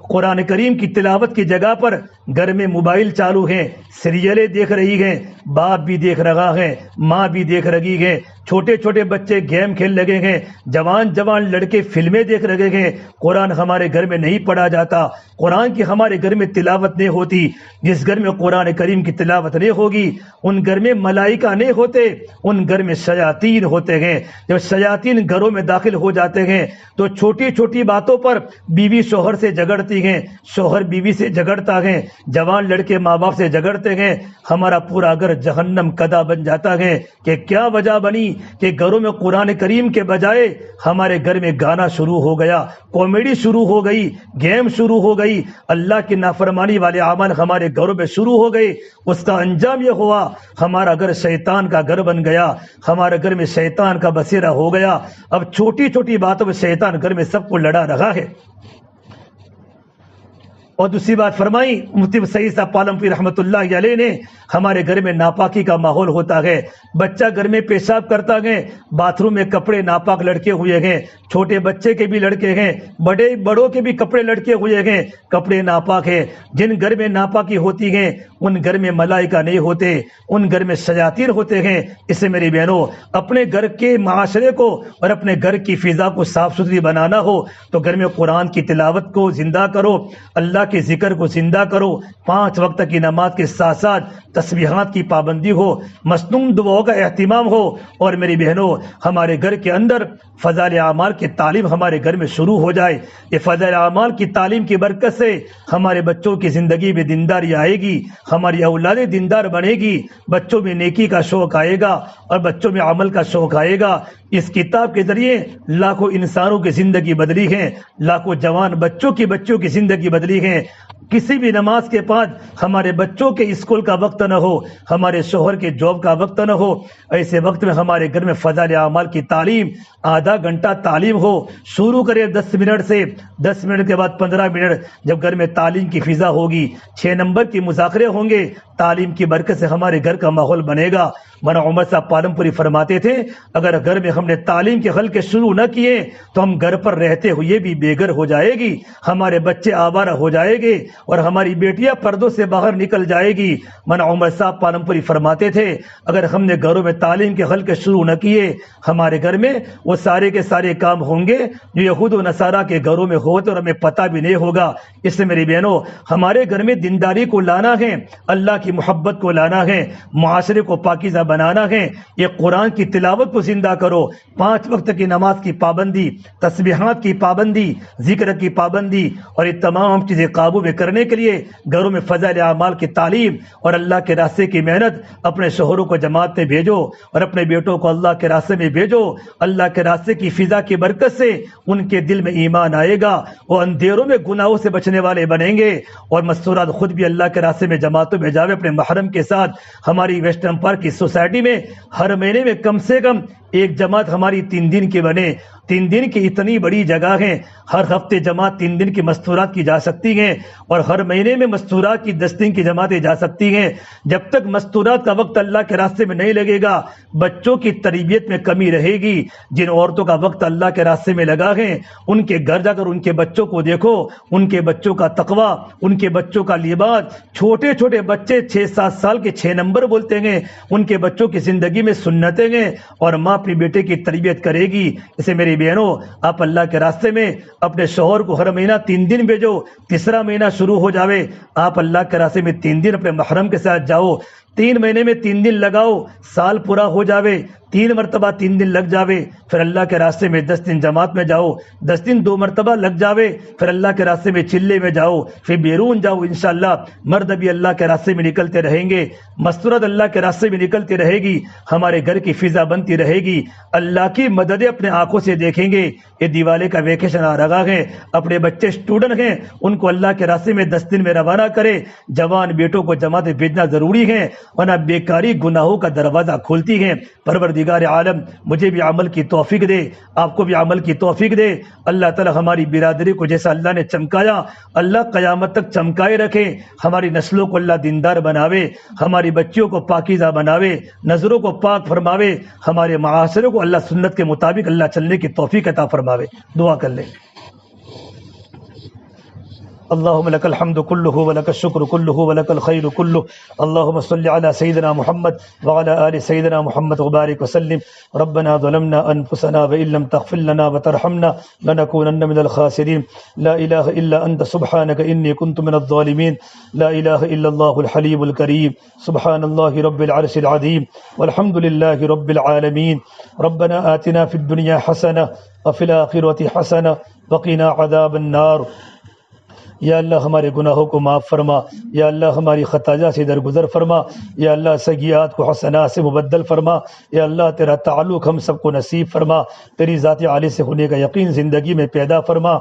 قرآن کریم کی تلاوت کی جگہ پر گھر میں موبائل چالو ہیں، سیریلیں دیکھ رہی ہیں، باپ بھی دیکھ رہا ہے، ماں بھی دیکھ رہی ہے، چھوٹے چھوٹے بچے گیم کھیل لگے ہیں، جوان جوان لڑکے فلمیں دیکھ رہے ہیں۔ قرآن ہمارے گھر میں نہیں پڑھا جاتا، قرآن کی ہمارے گھر میں تلاوت نہیں ہوتی۔ جس گھر میں قرآن کریم کی تلاوت نہیں ہوگی، ان گھر میں ملائکہ نہیں ہوتے، ان گھر میں شیاطین ہوتے ہیں۔ جب شیاطین گھروں میں داخل ہو جاتے ہیں تو چھوٹی چھوٹی باتوں پر بیوی شوہر سے جھگڑتی ہیں، شوہر بیوی سے جھگڑتا ہے، جوان لڑکے ماں باپ سے جھگڑتے ہیں، ہمارا پورا گھر جہنم کدا بن جاتا ہے۔ کہ کیا وجہ بنی کہ گھروں میں قرآن کریم کے بجائے ہمارے گھر میں گانا شروع ہو گیا، کامیڈی شروع ہو گئی، گیم شروع ہو گئی، اللہ کی نافرمانی والے اعمال ہمارے گھروں میں شروع ہو گئے۔ اس کا انجام یہ ہوا ہمارا گھر شیطان کا گھر بن گیا، ہمارے گھر میں شیطان کا بسیرا ہو گیا۔ اب چھوٹی چھوٹی باتوں میں شیطان گھر میں سب کو لڑا رہا ہے۔ اور دوسری بات فرمائی مفتی سعید صاحب پالمپوری رحمۃ اللہ علیہ نے، ہمارے گھر میں ناپاکی کا ماحول ہوتا ہے، بچہ گھر میں پیشاب کرتا ہے، باتھ روم میں کپڑے ناپاک لڑکے ہوئے ہیں، چھوٹے بچے کے بھی لڑکے ہیں، بڑوں کے بھی کپڑے لڑکے ہوئے ہیں، کپڑے ناپاک ہیں۔ جن گھر میں ناپاکی ہوتی ہے ان گھر میں ملائکہ نہیں ہوتے، ان گھر میں شیاطین ہوتے ہیں۔ اس سے میری بہنوں، اپنے گھر کے معاشرے کو اور اپنے گھر کی فضا کو صاف ستھری بنانا ہو تو گھر میں قرآن کی تلاوت کو زندہ کرو، اللہ کے ذکر کو زندہ کرو، 5 وقت کی نماز کے ساتھ ساتھ تسبیحات کی پابندی ہو، مصنون دعاؤں کا اہتمام ہو۔ اور میری بہنوں، ہمارے گھر کے اندر فضائل اعمال کی تعلیم ہمارے گھر میں شروع ہو جائے۔ یہ فضائل اعمال کی تعلیم کی برکت سے ہمارے بچوں کی زندگی میں دینداری آئے گی، ہماری اولاد دیندار بنے گی، بچوں میں نیکی کا شوق آئے گا اور بچوں میں عمل کا شوق آئے گا۔ اس کتاب کے ذریعے لاکھوں انسانوں کی زندگی بدلی ہے، لاکھوں جوان بچوں کی زندگی بدلی ہے۔ کسی بھی نماز کے بعد ہمارے بچوں کے اسکول کا وقت نہ ہو، ہمارے شوہر کے جاب کا وقت نہ ہو، ایسے وقت میں ہمارے گھر میں فضائل اعمال کی تعلیم، آدھا گھنٹہ تعلیم ہو، شروع کرے 10 منٹ سے، 10 منٹ کے بعد 15 منٹ۔ جب گھر میں تعلیم کی فضا ہوگی، 6 نمبر کی مذاکرے ہوں گے، تعلیم کی برکت سے ہمارے گھر کا ماحول بنے گا۔ مولانا عمر صاحب پالمپوری فرماتے تھے اگر گھر میں ہم نے تعلیم کے حلقے شروع نہ کیے تو ہم گھر پر رہتے ہوئے بھی بے گھر ہو جائے گی، ہمارے بچے آوارہ ہو جائے گے اور ہماری بیٹیاں پردوں سے باہر نکل جائے گی۔ مولانا عمر صاحب پالمپوری فرماتے تھے اگر ہم نے گھروں میں تعلیم کے حلقے شروع نہ کیے، ہمارے گھر میں وہ سارے کے سارے کام ہوں گے جو یہود و نصارہ کے گھروں میں ہوتے اور ہمیں پتہ بھی نہیں ہوگا۔ اس سے میری بہنوں، ہمارے گھر میں دینداری کو لانا ہے، اللہ کی محبت کو لانا ہے، معاشرے کو پاکیزہ بنانا ہے، یہ قرآن کی تلاوت کو زندہ کرو، 5 وقت کی نماز کی پابندی، تسبیحات کی پابندی، ذکر کی پابندی، اور یہ تمام چیزیں قابو میں کرنے کے لیے گھروں میں فضائل اعمال کی تعلیم اور اللہ کے راستے کی محنت، اپنے شوہروں کو جماعت میں بھیجو اور اپنے بیٹوں کو اللہ کے راستے میں بھیجو۔ اللہ کے راستے کی فضا کی برکت سے ان کے دل میں ایمان آئے گا، وہ اندھیروں میں گناہوں سے بچنے والے بنیں گے، اور مستورات خود بھی اللہ کے راستے میں جماعتوں میں جاوے اپنے محرم کے ساتھ۔ ہماری ویسٹرن پارک کی سوسائٹی میں ہر مہینے میں کم سے کم ایک جماعت ہماری 3 دن کی بنے۔ 3 دن کی اتنی بڑی جگہ ہے، ہر ہفتے جماعت 3 دن کی مستورات کی جا سکتی ہیں، اور ہر مہینے میں مستورات کی 10 دن کی جماعتیں جا سکتی ہیں۔ جب تک مستورات کا وقت اللہ کے راستے میں نہیں لگے گا، بچوں کی تربیت میں کمی رہے گی۔ جن عورتوں کا وقت اللہ کے راستے میں لگا ہے، ان کے گھر جا کر ان کے بچوں کو دیکھو، ان کے بچوں کا تقویٰ، ان کے بچوں کا لباس۔ چھوٹے چھوٹے بچے 6-7 سال کے 6 نمبر بولتے ہیں، ان کے بچوں کی زندگی میں سنتیں ہیں، اور ماں اپنی بیٹے کی تربیت کرے گی۔ اسے میری بہنوں، آپ اللہ کے راستے میں اپنے شوہر کو ہر مہینہ 3 دن بھیجو۔ تیسرا مہینہ شروع ہو جاوے، آپ اللہ کے راستے میں 3 دن اپنے محرم کے ساتھ جاؤ۔ 3 مہینے میں 3 دن لگاؤ، سال پورا ہو جاوے، 3 مرتبہ 3 دن لگ جاوے، پھر اللہ کے راستے میں 10 دن جماعت میں جاؤ، 10 دن 2 مرتبہ لگ جاوے، پھر اللہ کے راستے میں چلے میں جاؤ، پھر بیرون جاؤ۔ انشاءاللہ مرد بھی اللہ کے راستے میں نکلتے رہیں گے، مستورات اللہ کے راستے میں نکلتی رہے گی، ہمارے گھر کی فضا بنتی رہے گی، اللہ کی مدد اپنے آنکھوں سے دیکھیں گے۔ یہ دیوالی کا ویکیشن آ رہا ہے، اپنے بچے اسٹوڈنٹ ہیں، ان کو اللہ کے راستے میں 10 دن میں روانہ کرے۔ جوان بیٹوں کو جماعت میں بھیجنا ضروری ہے، ورنہ بیکاری گناہوں کا دروازہ کھولتی ہے۔ پروردگار عالم مجھے بھی عمل کی توفیق دے، آپ کو بھی عمل کی توفیق دے۔ اللہ تعالی ہماری برادری کو جیسا اللہ نے چمکایا، اللہ قیامت تک چمکائے رکھے۔ ہماری نسلوں کو اللہ دیندار بناوے، ہماری بچیوں کو پاکیزہ بناوے، نظروں کو پاک فرماوے، ہمارے معاشرے کو اللہ سنت کے مطابق اللہ چلنے کی توفیق عطا فرماوے۔ دعا کر لیں۔ اللهم لك الحمد كله ولك الشكر كله ولك الخير كله، اللهم صل على سيدنا محمد وعلى آل سيدنا محمد وبارك وسلم۔ ربنا ظلمنا أنفسنا وإن لم تغفر لنا وترحمنا لنكونن من الخاسرين، لا إله إلا أنت سبحانك إني كنت من الظالمين، لا إله إلا الله الحليم الكريم، سبحان الله رب العرش العظيم، والحمد لله رب العالمين۔ ربنا آتنا في الدنيا حسنة وفي الآخرة حسنة وقنا عذاب النار۔ یا اللہ ہمارے گناہوں کو معاف فرما، یا اللہ ہماری خطایا سے درگزر فرما، یا اللہ سیئات کو حسنات سے مبدل فرما، یا اللہ تیرا تعلق ہم سب کو نصیب فرما، تیری ذات عالی سے ہونے کا یقین زندگی میں پیدا فرما۔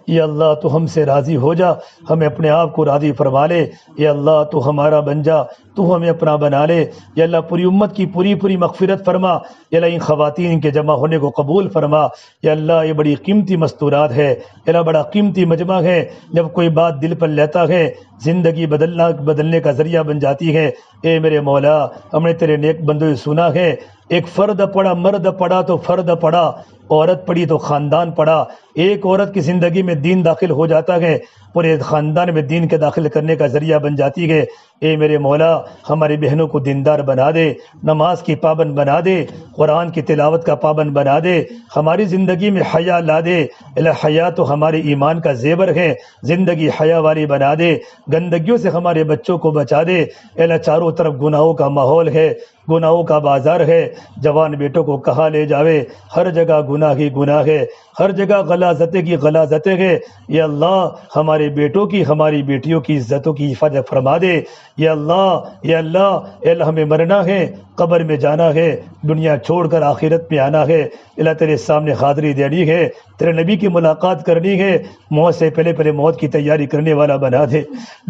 یا اللہ تو ہم سے راضی ہو جا، ہمیں اپنے آپ کو راضی فرما لے۔ یا اللہ تو ہمارا بن جا، تو ہمیں اپنا بنا لے۔ یا اللہ پوری امت کی پوری مغفرت فرما۔ یا اللہ ان خواتین کے جمع ہونے کو قبول فرما۔ یا اللہ یہ بڑی قیمتی مستورات ہے، یا اللہ بڑا قیمتی مجمع ہے، جب کوئی بات دل پر لیتا ہے زندگی بدلنے کا ذریعہ بن جاتی ہے۔ اے میرے مولا، ہم نے تیرے نیک بندوں سے سنا ہے، ایک فرد پڑا، مرد پڑا تو فرد پڑا، عورت پڑی تو خاندان پڑا۔ ایک عورت کی زندگی میں دین داخل ہو جاتا ہے، پورے خاندان میں دین کے داخل کرنے کا ذریعہ بن جاتی ہے۔ اے میرے مولا، ہماری بہنوں کو دیندار بنا دے، نماز کی پابند بنا دے، قرآن کی تلاوت کا پابند بنا دے، ہماری زندگی میں حیا لا دے۔ اللہ حیا تو ہمارے ایمان کا زیور ہے، زندگی حیا والی بنا دے، گندگیوں سے ہمارے بچوں کو بچا دے۔ اللہ چاروں طرف گناہوں کا ماحول ہے، گناہوں کا بازار ہے، جوان بیٹوں کو کہاں لے جاوے، ہر جگہ گناہ ہی گناہ ہے، ہر جگہ غلاظتیں کی غلاظتیں ہے۔ یا اللہ ہمارے بیٹوں کی، ہماری بیٹیوں کی عزتوں کی حفاظت فرما دے۔ یا اللہ، یا اللہ، اے اللہ ہمیں مرنا ہے، قبر میں جانا ہے، دنیا چھوڑ کر آخرت میں آنا ہے۔ اللہ تیرے سامنے حاضری دینی ہے، تیرے نبی کی ملاقات کرنی ہے، موت سے پہلے موت کی تیاری کرنے والا بنا دے،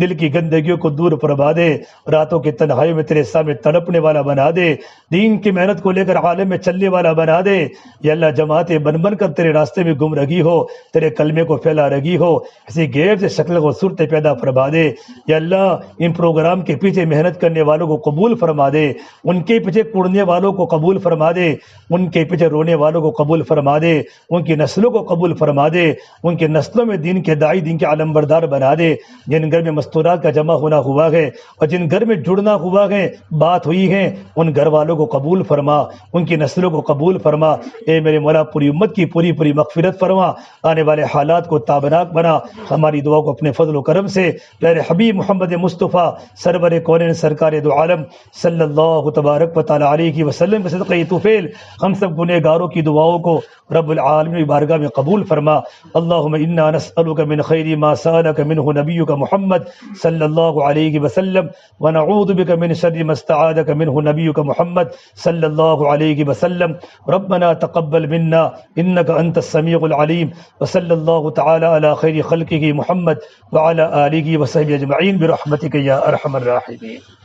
دل کی گندگیوں کو دور فرما دے، راتوں کی تنہائی میں تیرے سامنے تڑپنے والا بنا دے، دین کی محنت کو لے کر عالم میں چلنے والا بنا دے۔ یا اللہ جماعتیں بن کر تیرے راستے میں گم رہی ہو، تیرے کلمے کو پھیلا رہی ہو، اسی غیب سے شکل و صورت پیدا فرما دے۔ یا اللہ ان پروگرام کے پیچھے محنت کرنے والوں کو قبول فرما دے، ان کے پیچھے کوڑنے والوں کو قبول فرما دے، ان کے پیچھے رونے والوں کو قبول فرما دے، ان کی نسلوں کو کو قبول فرما دے، ان کے نسلوں میں دین کے داعی، دین کے علم بردار بنا دے۔ جن گھر میں مستورات کا جمع ہونا ہوا ہے اور جن گھر میں جڑنا ہوا ہے، بات ہوئی ہے، ان گھر والوں کو قبول فرما، ان کی نسلوں کو قبول فرما۔ اے میرے مولا پوری امت کی پوری پوری مغفرت فرما، آنے والے حالات کو تابناک بنا۔ ہماری دعا کو اپنے فضل و کرم سے پیارے حبیب محمد مصطفیٰ سرور کونین سرکار دو عالم صلی اللہ تبارک و تعالی علیہ وسلم کے صدقہ طفیل ہم سب گنہگاروں کی دعاؤں کو رب العالمین کی بارگاہ میں قبول فرما۔ اللہم انا نسألک من خیر ما سألک منہ نبیک محمد صلی اللہ علیہ وسلم ونعوذ بک من شر ما استعاذک منہ نبیک محمد صلی اللہ علیہ وسلم۔ ربنا تقبل منا انک انت السمیع العلیم، وصلی اللہ تعالی علی خیر خلقہ محمد وعلی آلہ وصحبہ اجمعین برحمتک یا ارحم الراحمین۔